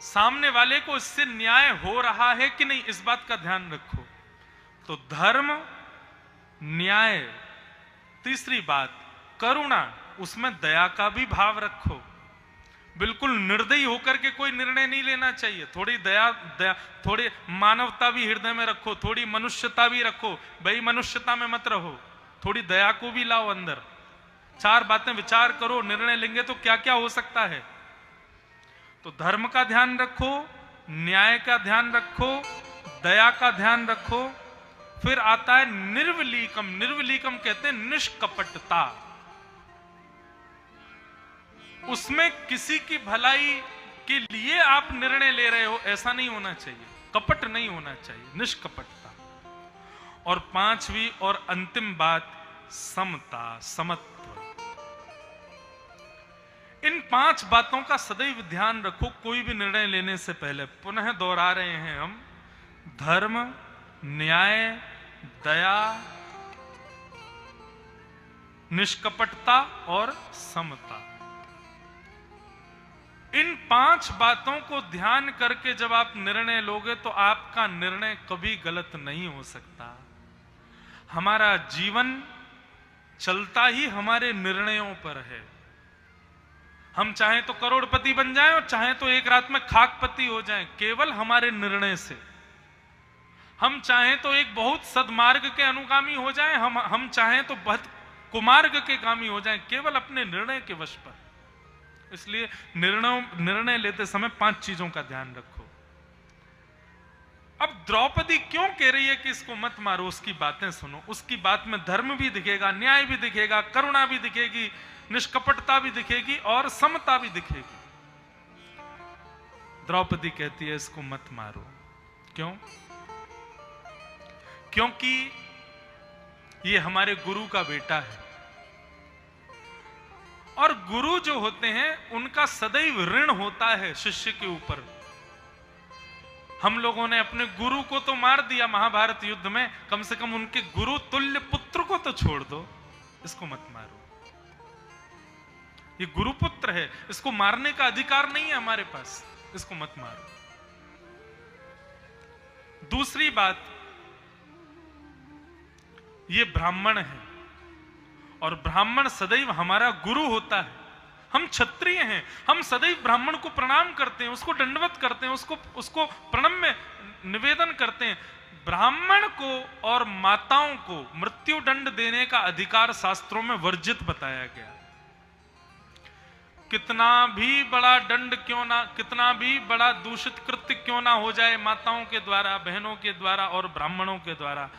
सामने वाले को इससे न्याय हो रहा है कि नहीं, इस बात का ध्यान रखो। तो धर्म, न्याय। तीसरी बात, करुणा। उसमें दया का भी भाव रखो। बिल्कुल निर्दयी होकर के कोई निर्णय नहीं लेना चाहिए। थोड़ी दया, थोड़ी मानवता भी हृदय में रखो, थोड़ी मनुष्यता भी रखो। भाई मनुष्यता में मत रहो, थोड़ी दया को भी लाओ अंदर। 4 बातें विचार करो, निर्णय लेंगे तो क्या क्या हो सकता है। तो धर्म का ध्यान रखो, न्याय का ध्यान रखो, दया का ध्यान रखो। फिर आता है निर्विलीकम। निर्विलीकम कहते हैं निष्कपटता। उसमें किसी की भलाई के लिए आप निर्णय ले रहे हो, ऐसा नहीं होना चाहिए। कपट नहीं होना चाहिए, निष्कपटता। और 5वीं और अंतिम बात, समता, समत्व। इन 5 बातों का सदैव ध्यान रखो कोई भी निर्णय लेने से पहले। पुनः दोहरा रहे हैं हम, धर्म, न्याय, दया, निष्कपटता और समता। इन 5 बातों को ध्यान करके जब आप निर्णय लोगे तो आपका निर्णय कभी गलत नहीं हो सकता। हमारा जीवन चलता ही हमारे निर्णयों पर है। हम चाहें तो करोड़पति बन जाएं और चाहें तो एक रात में खाकपति हो जाएं, केवल हमारे निर्णय से। हम चाहें तो एक बहुत सद्मार्ग के अनुगामी हो जाएं, हम चाहें तो बहुत कुमार्ग के गामी हो जाएं, केवल अपने निर्णय के वश पर। इसलिए निर्णय लेते समय 5 चीजों का ध्यान रखो। अब द्रौपदी क्यों कह रही है कि इसको मत मारो, उसकी बातें सुनो। उसकी बात में धर्म भी दिखेगा, न्याय भी दिखेगा, करुणा भी दिखेगी, निष्कपटता भी दिखेगी और समता भी दिखेगी। द्रौपदी कहती है इसको मत मारो। क्यों? क्योंकि ये हमारे गुरु का बेटा है और गुरु जो होते हैं उनका सदैव ऋण होता है शिष्य के ऊपर। हम लोगों ने अपने गुरु को तो मार दिया महाभारत युद्ध में, कम से कम उनके गुरु तुल्य पुत्र को तो छोड़ दो। इसको मत मारो, ये गुरुपुत्र है, इसको मारने का अधिकार नहीं है हमारे पास, इसको मत मारो। दूसरी बात, ये ब्राह्मण है और ब्राह्मण सदैव हमारा गुरु होता है। हम क्षत्रिय हैं, हम सदैव ब्राह्मण को प्रणाम करते हैं, उसको दंडवत करते हैं, उसको प्रणम्य निवेदन करते हैं। ब्राह्मण को और माताओं को मृत्यु दंड देने का अधिकार शास्त्रों में वर्जित बताया गया। कितना भी बड़ा दंड क्यों ना, कितना भी बड़ा दूषित कृत्य क्यों ना हो जाए माताओं के द्वारा, बहनों के द्वारा और ब्राह्मणों के द्वारा,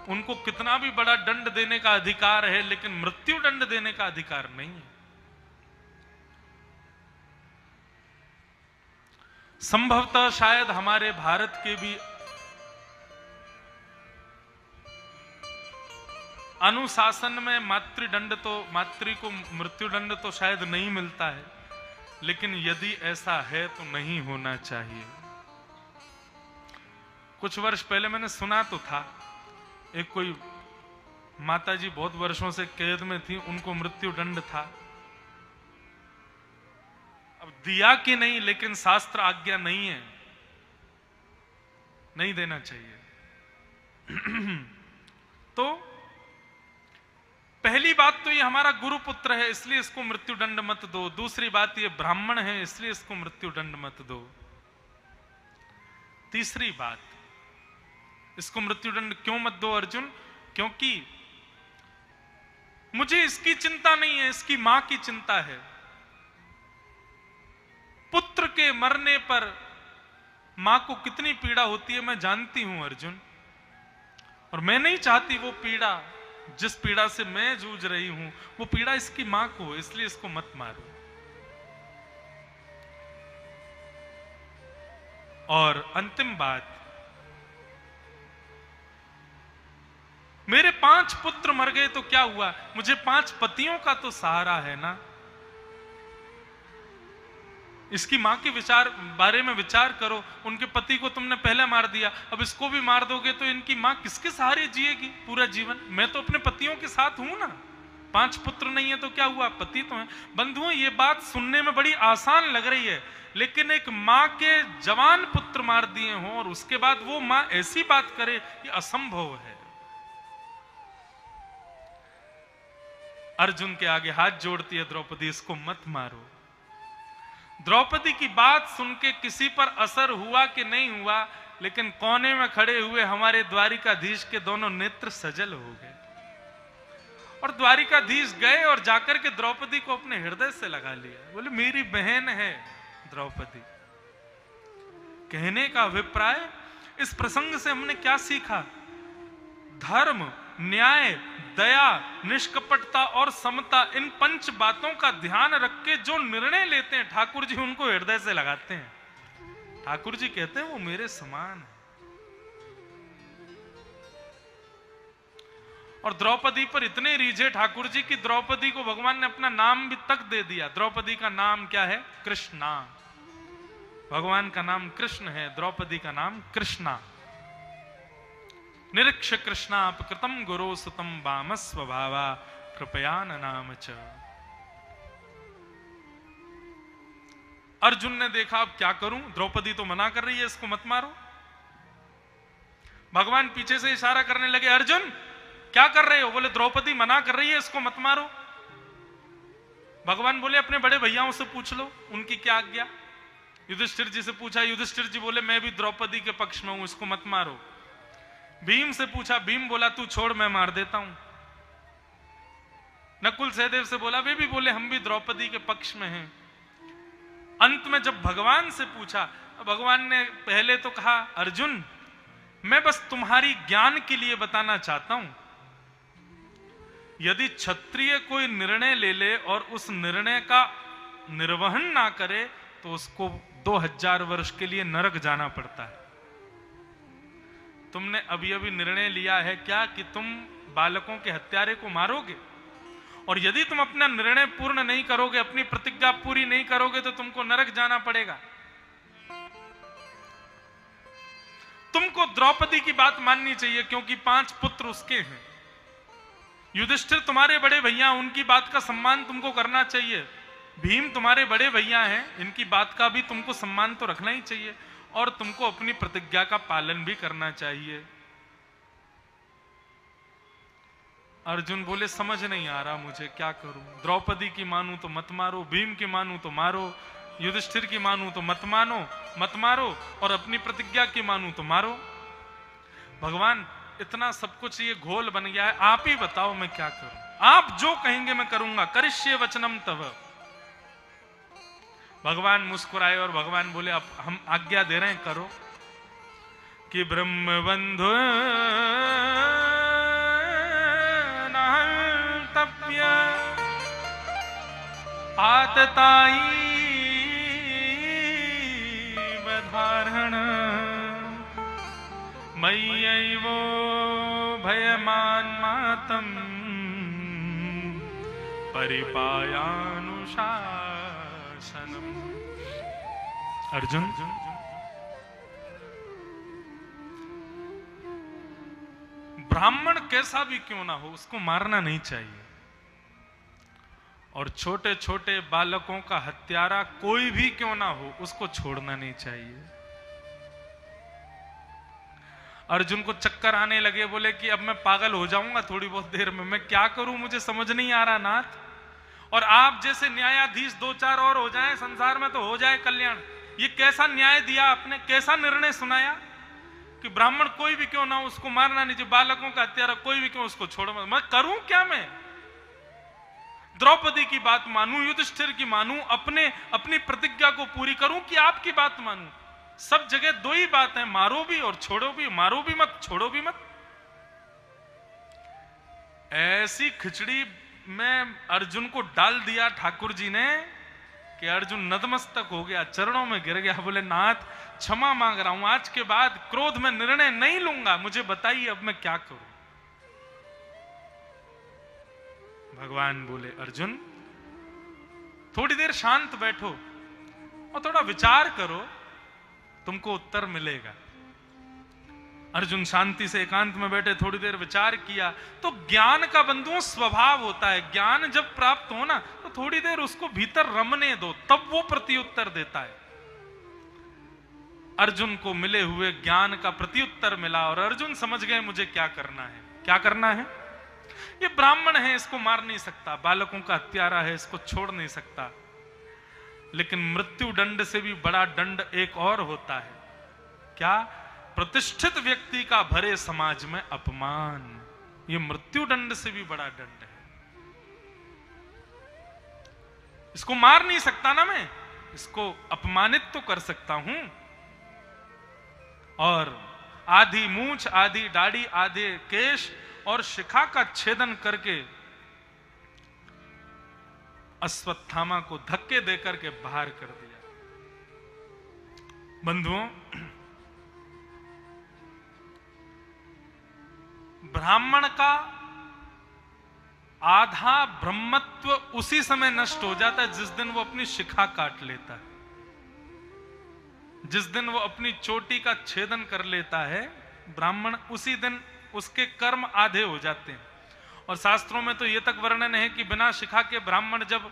उनको कितना भी बड़ा दंड देने का अधिकार है, लेकिन मृत्यु दंड देने का अधिकार नहीं है। संभवतः शायद हमारे भारत के भी अनुशासन में मातृ को मृत्युदंड तो शायद नहीं मिलता है, लेकिन यदि ऐसा है तो नहीं होना चाहिए। कुछ वर्ष पहले मैंने सुना तो था, एक कोई माताजी बहुत वर्षों से कैद में थी, उनको मृत्युदंड था। अब दिया कि नहीं, लेकिन शास्त्र आज्ञा नहीं है, नहीं देना चाहिए। तो पहली बात तो ये हमारा गुरुपुत्र है, इसलिए इसको मृत्युदंड मत दो। दूसरी बात ये ब्राह्मण है, इसलिए इसको मृत्युदंड मत दो। तीसरी बात, इसको मृत्युदंड क्यों मत दो अर्जुन? क्योंकि मुझे इसकी चिंता नहीं है, इसकी मां की चिंता है। पुत्र के मरने पर मां को कितनी पीड़ा होती है मैं जानती हूं अर्जुन, और मैं नहीं चाहती वो पीड़ा, जिस पीड़ा से मैं जूझ रही हूं, वो पीड़ा इसकी मां को, इसलिए इसको मत मारो। और अंतिम बात, मेरे 5 पुत्र मर गए तो क्या हुआ, मुझे 5 पतियों का तो सहारा है ना। इसकी मां के बारे में विचार करो, उनके पति को तुमने पहले मार दिया, अब इसको भी मार दोगे तो इनकी मां किसके सहारे जिएगी पूरा जीवन? मैं तो अपने पतियों के साथ हूं ना। 5 पुत्र नहीं है तो क्या हुआ, पति तो है। बंधुओं, ये बात सुनने में बड़ी आसान लग रही है, लेकिन एक मां के जवान पुत्र मार दिए हों और उसके बाद वो मां ऐसी बात करे, ये असंभव है। अर्जुन के आगे हाथ जोड़ती है द्रौपदी, इसको मत मारो। द्रौपदी की बात सुन के किसी पर असर हुआ कि नहीं हुआ, लेकिन कोने में खड़े हुए हमारे द्वारिकाधीश के दोनों नेत्र सजल हो गए। और द्वारिकाधीश गए और जाकर के द्रौपदी को अपने हृदय से लगा लिया। बोले मेरी बहन है द्रौपदी। कहने का अभिप्राय, इस प्रसंग से हमने क्या सीखा? धर्म, न्याय, दया, निष्कपटता और समता, इन 5 बातों का ध्यान रख के जो निर्णय लेते हैं ठाकुर जी, उनको हृदय से लगाते हैं। ठाकुर जी कहते हैं वो मेरे समान है। और द्रौपदी पर इतने रीझे ठाकुर जी कि द्रौपदी को भगवान ने अपना नाम भी तक दे दिया। द्रौपदी का नाम क्या है? कृष्णा। भगवान का नाम कृष्ण है, द्रौपदी का नाम कृष्णा। निरीक्ष कृष्णापकृतम गुरो सुतम वाम स्वभावा कृपया नाम च। अर्जुन ने देखा अब क्या करूं, द्रौपदी तो मना कर रही है इसको मत मारो। भगवान पीछे से इशारा करने लगे, अर्जुन क्या कर रहे हो? बोले द्रौपदी मना कर रही है इसको मत मारो। भगवान बोले अपने बड़े भैयाओं से पूछ लो उनकी क्या आज्ञा। युधिष्ठिर जी से पूछा, युधिष्ठिर जी बोले मैं भी द्रौपदी के पक्ष में हूं, इसको मत मारो। भीम से पूछा, भीम बोला तू छोड़ मैं मार देता हूं। नकुल सहदेव से बोला, वे भी बोले हम भी द्रौपदी के पक्ष में हैं। अंत में जब भगवान से पूछा, भगवान ने पहले तो कहा अर्जुन मैं बस तुम्हारी ज्ञान के लिए बताना चाहता हूं, यदि क्षत्रिय कोई निर्णय ले ले और उस निर्णय का निर्वहन ना करे तो उसको 2000 वर्ष के लिए नरक जाना पड़ता है। तुमने अभी अभी निर्णय लिया है क्या कि तुम बालकों के हत्यारे को मारोगे? और यदि तुम अपना निर्णय पूर्ण नहीं करोगे, अपनी प्रतिज्ञा पूरी नहीं करोगे तो तुमको नरक जाना पड़ेगा। तुमको द्रौपदी की बात माननी चाहिए क्योंकि 5 पुत्र उसके हैं। युधिष्ठिर तुम्हारे बड़े भैया, उनकी बात का सम्मान तुमको करना चाहिए। भीम तुम्हारे बड़े भैया हैं, इनकी बात का भी तुमको सम्मान तो रखना ही चाहिए और तुमको अपनी प्रतिज्ञा का पालन भी करना चाहिए। अर्जुन बोले समझ नहीं आ रहा मुझे, क्या करूं? द्रौपदी की मानूं तो मत मारो, भीम की मानूं तो मारो, युधिष्ठिर की मानूं तो मत मानो, मत मारो, और अपनी प्रतिज्ञा की मानूं तो मारो। भगवान इतना सब कुछ ये घोल बन गया है, आप ही बताओ मैं क्या करूं? आप जो कहेंगे मैं करूंगा, करिष्ये वचनम तव। भगवान मुस्कुराए और भगवान बोले अब हम आज्ञा दे रहे हैं, करो। कि ब्रह्म बंधु नाहंतव्य आतताई वधारण मय्यैवो भयमान्मातम् परिपायानुशासनम्। अर्जुन, ब्राह्मण कैसा भी क्यों ना हो उसको मारना नहीं चाहिए, और छोटे छोटे बालकों का हत्यारा कोई भी क्यों ना हो उसको छोड़ना नहीं चाहिए। अर्जुन को चक्कर आने लगे, बोले कि अब मैं पागल हो जाऊंगा थोड़ी बहुत देर में, मैं क्या करूं, मुझे समझ नहीं आ रहा नाथ। और आप जैसे न्यायाधीश 2-4 और हो जाएं संसार में तो हो जाए कल्याण। ये कैसा न्याय दिया आपने, कैसा निर्णय सुनाया कि ब्राह्मण कोई भी क्यों ना हो उसको मारना नहीं चाहिए, बालकों का हत्यारा कोई भी क्यों उसको छोड़ो। मैं करूं क्या? मैं द्रौपदी की बात मानूं, युधिष्ठिर की मानूं, अपनी प्रतिज्ञा को पूरी करूं कि आपकी बात मानूं? सब जगह दो ही बात है, मारो भी और छोड़ो भी, मारो भी मत छोड़ो भी मत। ऐसी खिचड़ी में अर्जुन को डाल दिया ठाकुर जी ने कि अर्जुन नतमस्तक हो गया, चरणों में गिर गया, बोले नाथ क्षमा मांग रहा हूं, आज के बाद क्रोध में निर्णय नहीं लूंगा, मुझे बताइए अब मैं क्या करूं। भगवान बोले अर्जुन थोड़ी देर शांत बैठो और थोड़ा विचार करो, तुमको उत्तर मिलेगा। अर्जुन शांति से एकांत में बैठे, थोड़ी देर विचार किया। तो ज्ञान का बंधुओं स्वभाव होता है, ज्ञान जब प्राप्त हो ना तो थोड़ी देर उसको भीतर रमने दो, तब वो प्रत्युत्तर देता है। अर्जुन को मिले हुए ज्ञान का प्रत्युत्तर मिला और अर्जुन समझ गए मुझे क्या करना है। क्या करना है? ये ब्राह्मण है, इसको मार नहीं सकता, बालकों का हत्यारा है, इसको छोड़ नहीं सकता, लेकिन मृत्यु दंड से भी बड़ा दंड एक और होता है। क्या? प्रतिष्ठित व्यक्ति का भरे समाज में अपमान। ये मृत्यु दंड से भी बड़ा दंड है। इसको मार नहीं सकता ना मैं, इसको अपमानित तो कर सकता हूं। और आधी मूंछ, आधी दाढ़ी, आधे केश और शिखा का छेदन करके अश्वत्थामा को धक्के देकर के बाहर कर दिया। बंधुओं, ब्राह्मण का आधा ब्रह्मत्व उसी समय नष्ट हो जाता है जिस दिन वो अपनी शिखा काट लेता है, जिस दिन वो अपनी चोटी का छेदन कर लेता है ब्राह्मण, उसी दिन उसके कर्म आधे हो जाते हैं। और शास्त्रों में तो यह तक वर्णन है कि बिना शिखा के ब्राह्मण जब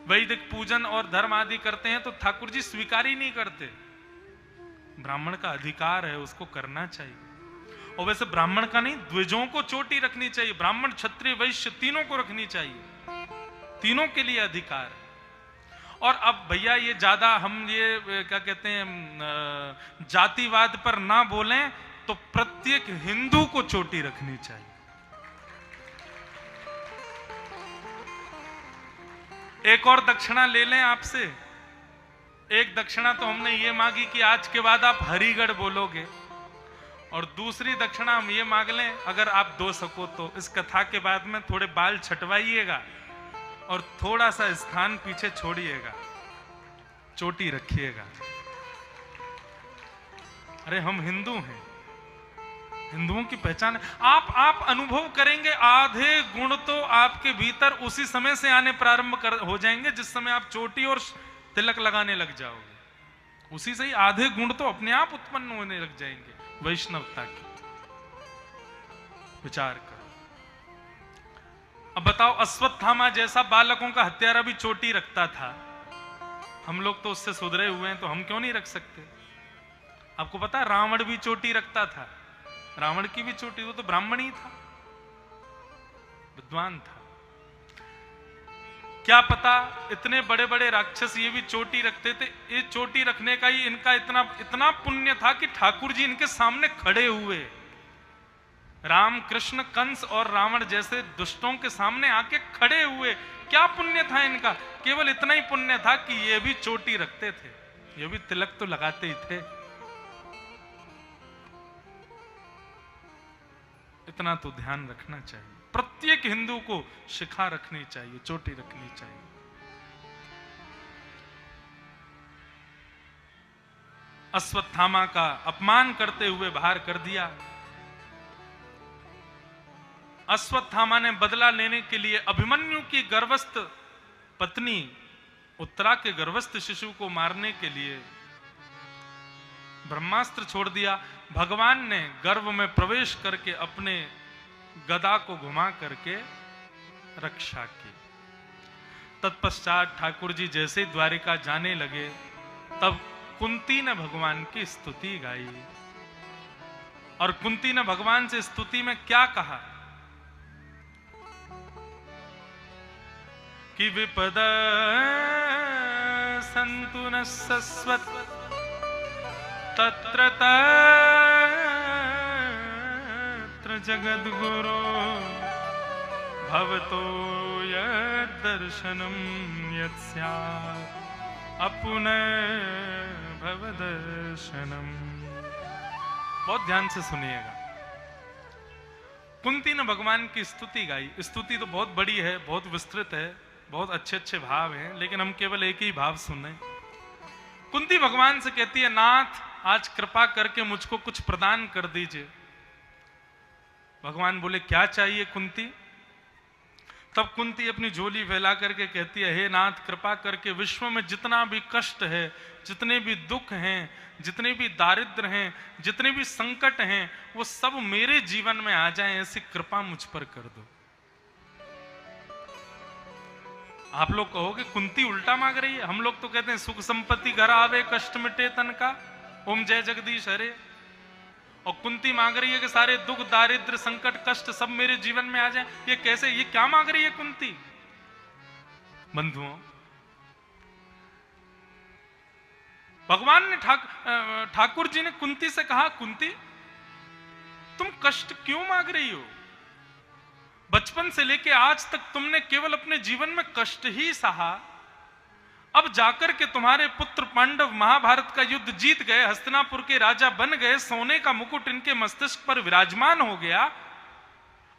वैदिक पूजन और धर्म आदि करते हैं तो ठाकुर जी स्वीकार ही नहीं करते। ब्राह्मण का अधिकार है, उसको करना चाहिए। और वैसे ब्राह्मण का नहीं, द्विजों को चोटी रखनी चाहिए, ब्राह्मण क्षत्रिय वैश्य तीनों को रखनी चाहिए, तीनों के लिए अधिकार है। और अब भैया ये ज्यादा हम ये क्या कहते हैं जातिवाद पर ना बोलें तो प्रत्येक हिंदू को चोटी रखनी चाहिए। एक और दक्षिणा ले लें आपसे। एक दक्षिणा तो हमने ये मांगी कि आज के बाद आप हरिगढ़ बोलोगे, और दूसरी दक्षिणा हम ये मांग लें अगर आप दो सको तो इस कथा के बाद में थोड़े बाल छटवाइएगा और थोड़ा सा स्थान पीछे छोड़िएगा, चोटी रखिएगा। अरे हम हिंदू हैं, हिंदुओं की पहचान है। आप अनुभव करेंगे आधे गुण तो आपके भीतर उसी समय से आने प्रारंभ हो जाएंगे जिस समय आप चोटी और तिलक लगाने लग जाओगे। उसी से ही आधे गुण तो अपने आप उत्पन्न होने लग जाएंगे वैष्णवता की। विचार करो। अब बताओ, अश्वत्थामा जैसा बालकों का हत्यारा भी चोटी रखता था, हम लोग तो उससे सुधरे हुए हैं तो हम क्यों नहीं रख सकते? आपको पता है रावण भी चोटी रखता था, रावण की भी चोटी, वो तो ब्राह्मण ही था। विद्वान था। क्या पता इतने बड़े बड़े राक्षस ये भी चोटी रखते थे, ये चोटी रखने का ही इनका इतना इतना पुण्य था कि ठाकुर जी इनके सामने खड़े हुए। राम कृष्ण कंस और रावण जैसे दुष्टों के सामने आके खड़े हुए। क्या पुण्य था इनका? केवल इतना ही पुण्य था कि ये भी चोटी रखते थे, ये भी तिलक तो लगाते ही थे। इतना तो ध्यान रखना चाहिए, प्रत्येक हिंदू को शिखा रखनी चाहिए, चोटी रखनी चाहिए। अश्वत्थामा का अपमान करते हुए बाहर कर दिया। अश्वत्थामा ने बदला लेने के लिए अभिमन्यु की गर्भस्थ पत्नी उत्तरा के गर्भस्थ शिशु को मारने के लिए ब्रह्मास्त्र छोड़ दिया। भगवान ने गर्भ में प्रवेश करके अपने गदा को घुमा करके रक्षा की। तत्पश्चात ठाकुर जी जैसे द्वारिका जाने लगे, तब कुंती ने भगवान की स्तुति गाई। और कुंती ने भगवान से स्तुति में क्या कहा कि विपद संतु न सस्वत तत्र तत्र जगद्गुरो भवतो यद्दर्शनं यत्स्यात् अपुनः भवदर्शनम्। बहुत ध्यान से सुनिएगा। कुंती ने भगवान की स्तुति गाई। स्तुति तो बहुत बड़ी है, बहुत विस्तृत है, बहुत अच्छे अच्छे भाव हैं, लेकिन हम केवल एक ही भाव सुने। कुंती भगवान से कहती है, नाथ आज कृपा करके मुझको कुछ प्रदान कर दीजिए। भगवान बोले, क्या चाहिए कुंती? तब कुंती अपनी झोली फैला करके कहती है, हे नाथ कृपा करके विश्व में जितना भी कष्ट है, जितने भी दुख हैं, जितने भी दारिद्र हैं, जितने भी संकट हैं, वो सब मेरे जीवन में आ जाएं, ऐसी कृपा मुझ पर कर दो। आप लोग कहोगे कुंती उल्टा मांग रही है। हम लोग तो कहते हैं सुख संपत्ति घर आवे कष्ट मिटे तन का, ओम जय जगदीश हरे। और कुंती मांग रही है कि सारे दुख दारिद्र संकट कष्ट सब मेरे जीवन में आ जाए। ये कैसे, ये क्या मांग रही है कुंती? बंधुओं, भगवान ने ठाकुर जी ने कुंती से कहा, कुंती तुम कष्ट क्यों मांग रही हो? बचपन से लेके आज तक तुमने केवल अपने जीवन में कष्ट ही सहा। अब जाकर के तुम्हारे पुत्र पांडव महाभारत का युद्ध जीत गए, हस्तिनापुर के राजा बन गए, सोने का मुकुट इनके मस्तिष्क पर विराजमान हो गया।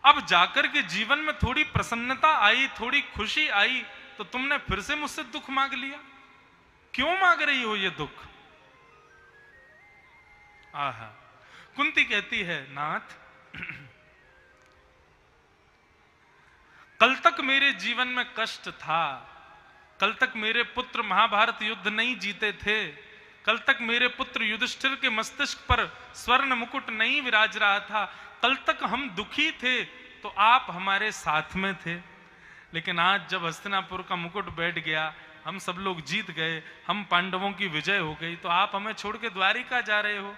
अब जाकर के जीवन में थोड़ी प्रसन्नता आई, थोड़ी खुशी आई, तो तुमने फिर से मुझसे दुख मांग लिया। क्यों मांग रही हो ये दुख? आहा, कुंती कहती है, नाथ कल तक मेरे जीवन में कष्ट था, कल तक मेरे पुत्र महाभारत युद्ध नहीं जीते थे, कल तक मेरे पुत्र युधिष्ठिर के मस्तिष्क पर स्वर्ण मुकुट नहीं विराज रहा था, कल तक हम दुखी थे तो आप हमारे साथ में थे। लेकिन आज जब हस्तिनापुर का मुकुट बैठ गया, हम सब लोग जीत गए, हम पांडवों की विजय हो गई, तो आप हमें छोड़ के द्वारिका जा रहे हो।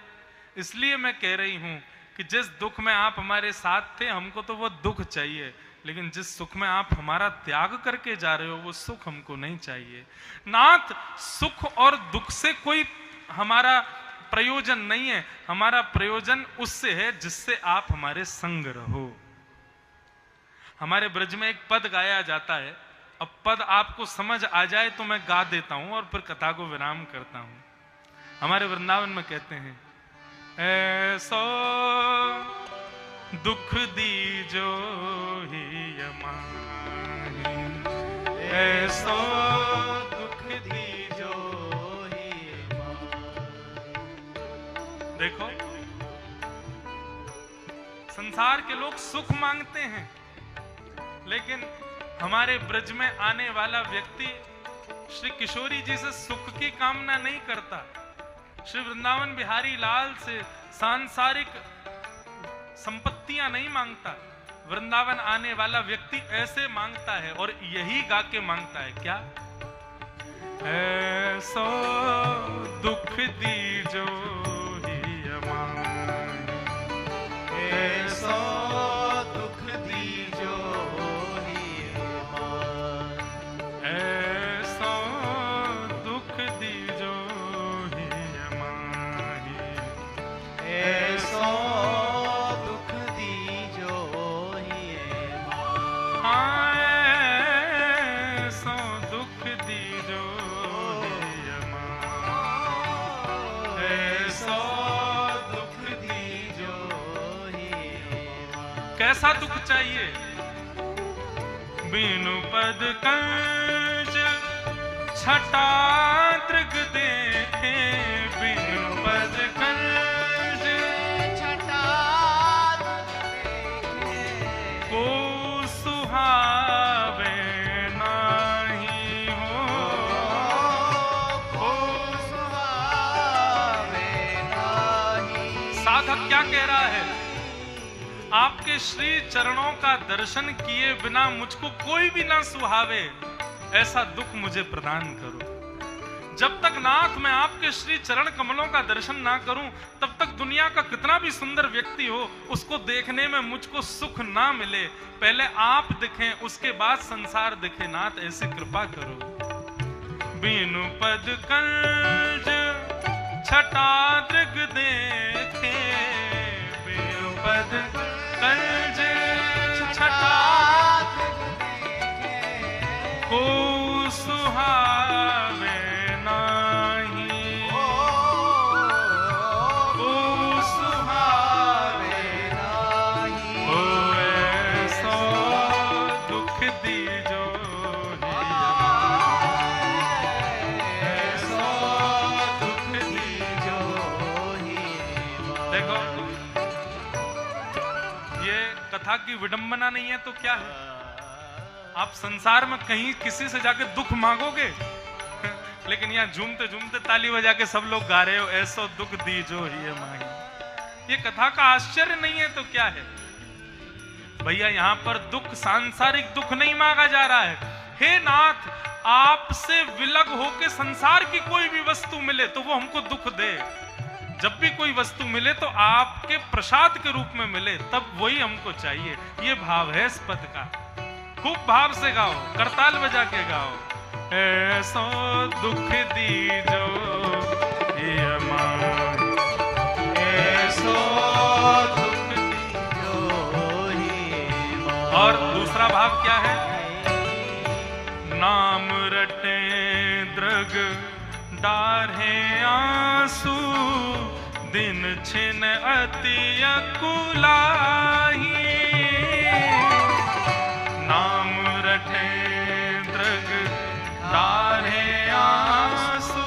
इसलिए मैं कह रही हूं कि जिस दुख में आप हमारे साथ थे, हमको तो वो दुख चाहिए, लेकिन जिस सुख में आप हमारा त्याग करके जा रहे हो, वो सुख हमको नहीं चाहिए। नाथ, सुख और दुख से कोई हमारा प्रयोजन नहीं है, हमारा प्रयोजन उससे है जिससे आप हमारे संग रहो। हमारे ब्रज में एक पद गाया जाता है, अब पद आपको समझ आ जाए तो मैं गा देता हूं और फिर कथा को विराम करता हूं। हमारे वृंदावन में कहते हैं, ऐसो दुख दीजो ही यमाही, ऐसो दुख दीजो ही यमाही। देखो, संसार के लोग सुख मांगते हैं, लेकिन हमारे ब्रज में आने वाला व्यक्ति श्री किशोरी जी से सुख की कामना नहीं करता, श्री वृंदावन बिहारी लाल से सांसारिक संपत्तियां नहीं मांगता। वृंदावन आने वाला व्यक्ति ऐसे मांगता है, और यही गा के मांगता है, क्या? ऐसो दुख दीजो ही यमाही, ऐसो दुख दीजो कैसा दुख चाहिए? बिनु पद कंज छटा दृग देखे, बिनु पद कंज छटा देखे, को सुहावे नाही हो, को सुहावे नाही। साधक क्या कह रहा है? आपके श्री चरणों का दर्शन किए बिना मुझको कोई भी ना सुहावे, ऐसा दुख मुझे प्रदान करो। जब तक नाथ मैं आपके श्री चरण कमलों का दर्शन ना करूं, तब तक दुनिया का कितना भी सुंदर व्यक्ति हो, उसको देखने में मुझको सुख ना मिले। पहले आप दिखें, उसके बाद संसार दिखे। नाथ ऐसी कृपा करो। बिनु पद कंज छटा दृग देखे, बिनु पद कंज छटा को सुहावे नाही, को सुहावे नाही। ओ ऐसो दुख दीजो, ऐसो दुख दीजो। देखो, ये कथा की विडंबना नहीं है तो क्या है? आप संसार में कहीं किसी से जाके दुख मांगोगे, लेकिन यहाँ झूमते झूमते ताली बजा के सब लोग गा रहे हो, ऐसो दुख दीजो ही माही। ये कथा का आश्चर्य नहीं है तो क्या है? भैया यहाँ पर दुख, सांसारिक दुख नहीं मांगा जा रहा है। हे नाथ, आपसे विलग होके संसार की कोई भी वस्तु मिले तो वो हमको दुख दे। जब भी कोई वस्तु मिले तो आपके प्रसाद के रूप में मिले, तब वही हमको चाहिए। ये भाव है इस पद का। खूब भाव से गाओ, करताल बजा के गाओ। ऐसो दुख दीजो ये माही, ऐसो दुख दीजो ये माही। और दूसरा भाव क्या है? नाम रटे दृग डारे आंसू, दिन छिन अति अकुलाही। नाम रटे दृग डारे आंसू,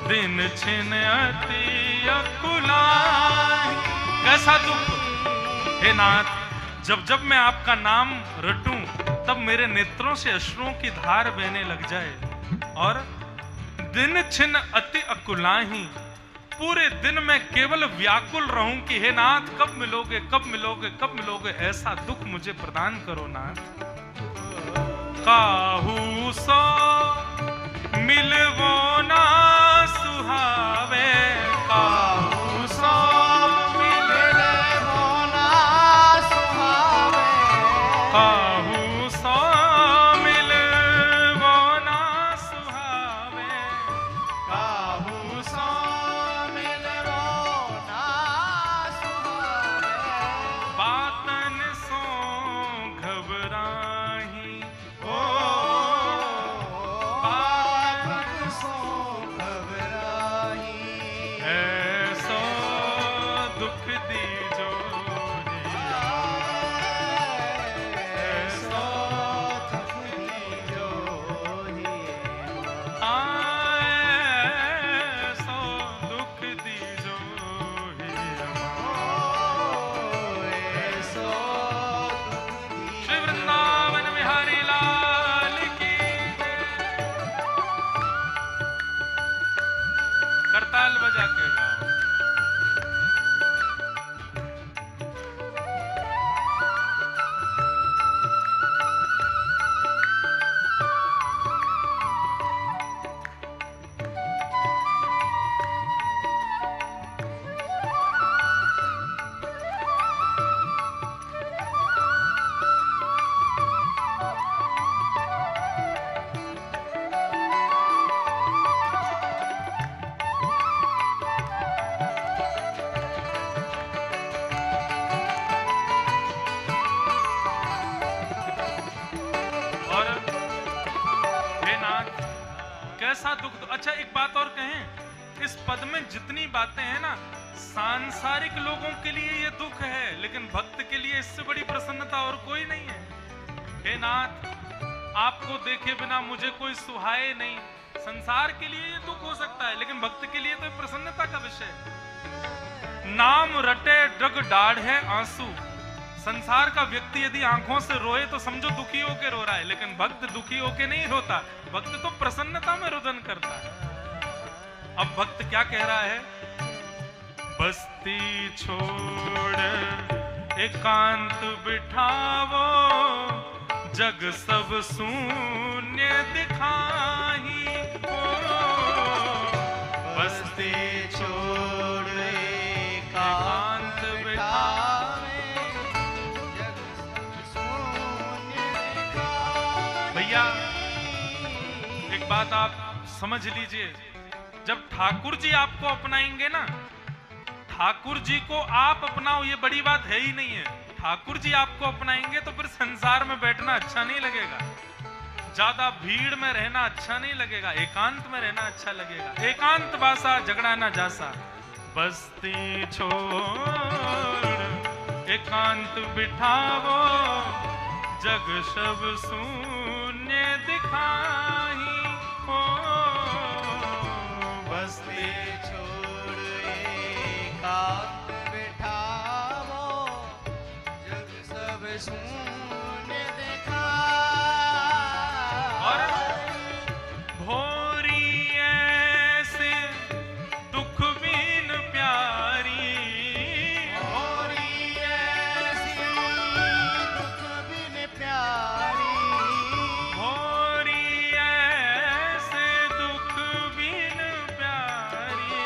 दिन छिन अति अकुलाही। कैसा दुख हे नाथ, जब जब मैं आपका नाम रटूं, तब मेरे नेत्रों से अश्रुओं की धार बहने लग जाए। और दिन छिन अति अकुलाही, पूरे दिन मैं केवल व्याकुल रहूं कि हे नाथ कब मिलोगे, कब मिलोगे, कब मिलोगे। ऐसा दुख मुझे प्रदान करो नाथ। काहू सो मिलवो ना सुहावे, काहू सो मिलवो ना सुहावे, काहू सो मिलवो ना सुहावे, काहू सो मिलवो ना सुहावे। बातन सो घबराही, ओ बातन सो घबराही। ऐसो दुख दीजो ऐसो दुख दीजो हे ऐसो दुख दीजो ऐसो दुख दीजो। श्री वृंदावन बिहारी लाल की करताल बजा के गाओ। कैसा दुख। अच्छा एक बात और कहें, इस पद में जितनी बातें हैं ना, सांसारिक लोगों के लिए ये दुख है, लेकिन भक्त के लिए इससे बड़ी प्रसन्नता और कोई नहीं है। हे नाथ, आपको देखे बिना मुझे कोई सुहाए नहीं। संसार के लिए ये दुख हो सकता है, लेकिन भक्त के लिए तो प्रसन्नता का विषय है। नाम रटे ड्रग डाढ़ है आंसू। संसार का व्यक्ति यदि आंखों से रोए तो समझो दुखी होके रो रहा है, लेकिन भक्त दुखी होके नहीं रोता, भक्त तो प्रसन्नता में रुदन करता है। अब भक्त क्या कह रहा है? बस्ती छोड़ एकांत बिठावो, जग सब शून्य दिखाही हो। बस्ती छोड़ एकांत बिठावे, जग सब शून्य दिखाही। भैया एक बात आप समझ लीजिए, जब ठाकुर जी आपको अपनाएंगे ना, ठाकुर जी को आप अपनाओ ये बड़ी बात है ही नहीं है। ठाकुर जी आपको अपनाएंगे तो फिर संसार में बैठना अच्छा नहीं लगेगा, ज्यादा भीड़ में रहना अच्छा नहीं लगेगा, एकांत में रहना अच्छा लगेगा। एकांत वासा झगड़ा ना जासा। बस्ती छोड़ एकांत बिठावो, जग सब शून्य दिखाही हो। बस्ती छोड़ एकांत बिठावो, जग सब शून्य दिखाही। और भोरी ऐसे दुख बिन प्यारी, भोरी ऐसी दुख बिन प्यारी, भोरी ऐसे दुख बिन प्यारी,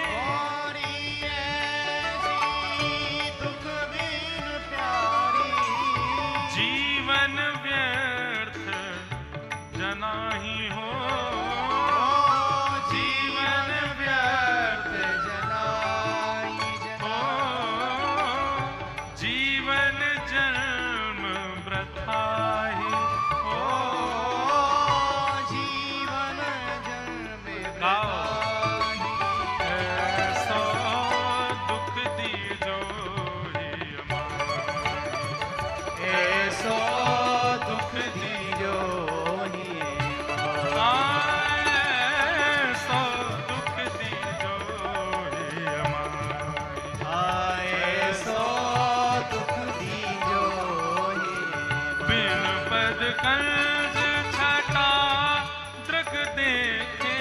भोरी ऐसी दुख बिन प्यारी। जीवन व्यर्थ जना ही हो। जीवन व्यर्थ जनाई हो, जीवन जन्म वृथा ही हो। जीवन जन्म गाओ। वृथा ही। ऐसो दुख दीजो ही अमार, ऐसो दुख दीजो ही ऐसो दुख दीजो ही अमार। ऐसो दुख दीजो ही। बिन पद कंज छटा दृग देखे,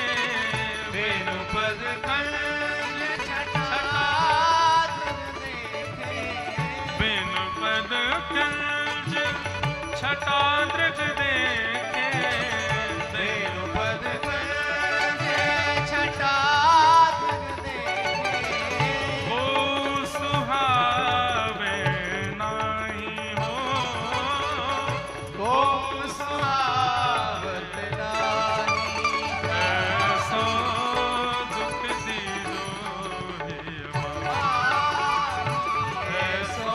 बिन पद कंज छटा दृग देखे। बिन पद कंज छटा दृग देखे। बिन पद कंज छटा दृग देखे। हो सुहावे नाही हो, को सुहावत नाही। ऐसो दुख दीजो ही अमार। ऐसो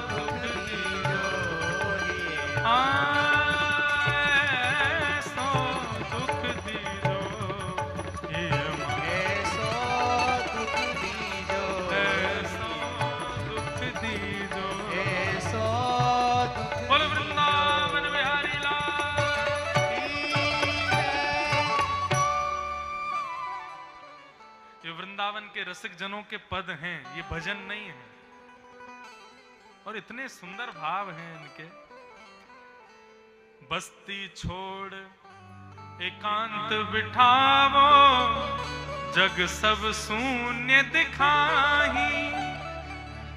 दुख दीजो ही। ऐसो दुख दीजो ही अमार। ऐसो दुख दीजो ऐसो दुख दीजो। ऐसो दुख बोलो वृंदावन बिहारी लाल। ये वृंदावन के रसिक जनों के पद हैं, ये भजन नहीं है। और इतने सुंदर भाव हैं इनके। बस्ती छोड़ एकांत बिठावो, जग सब शून्य दिखाही।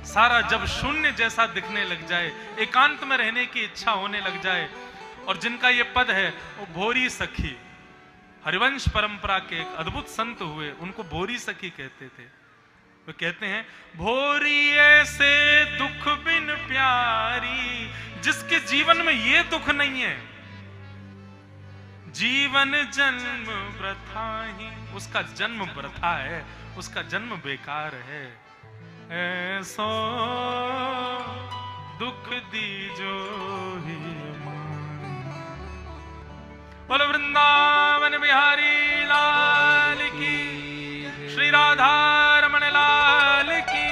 सारा जब शून्य जैसा दिखने लग जाए, एकांत में रहने की इच्छा होने लग जाए, और जिनका ये पद है वो भोरी सखी, हरिवंश परंपरा के एक अद्भुत संत हुए, उनको भोरी सखी कहते थे। वो कहते हैं भोरी ऐसे दुख बिन प्यारी, जिसके जीवन में ये दुख नहीं है, जीवन जन्म वृथा ही, उसका जन्म वृथा है, उसका जन्म बेकार है। ऐसो दुख दीजो ही बोलो वृंदावन बिहारी लाल की, श्री राधा रमण लाल की,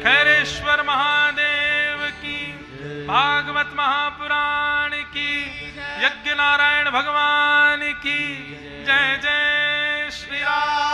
खैरेश्वर महादेव यज्ञ नारायण भगवान की जय जय श्री राम।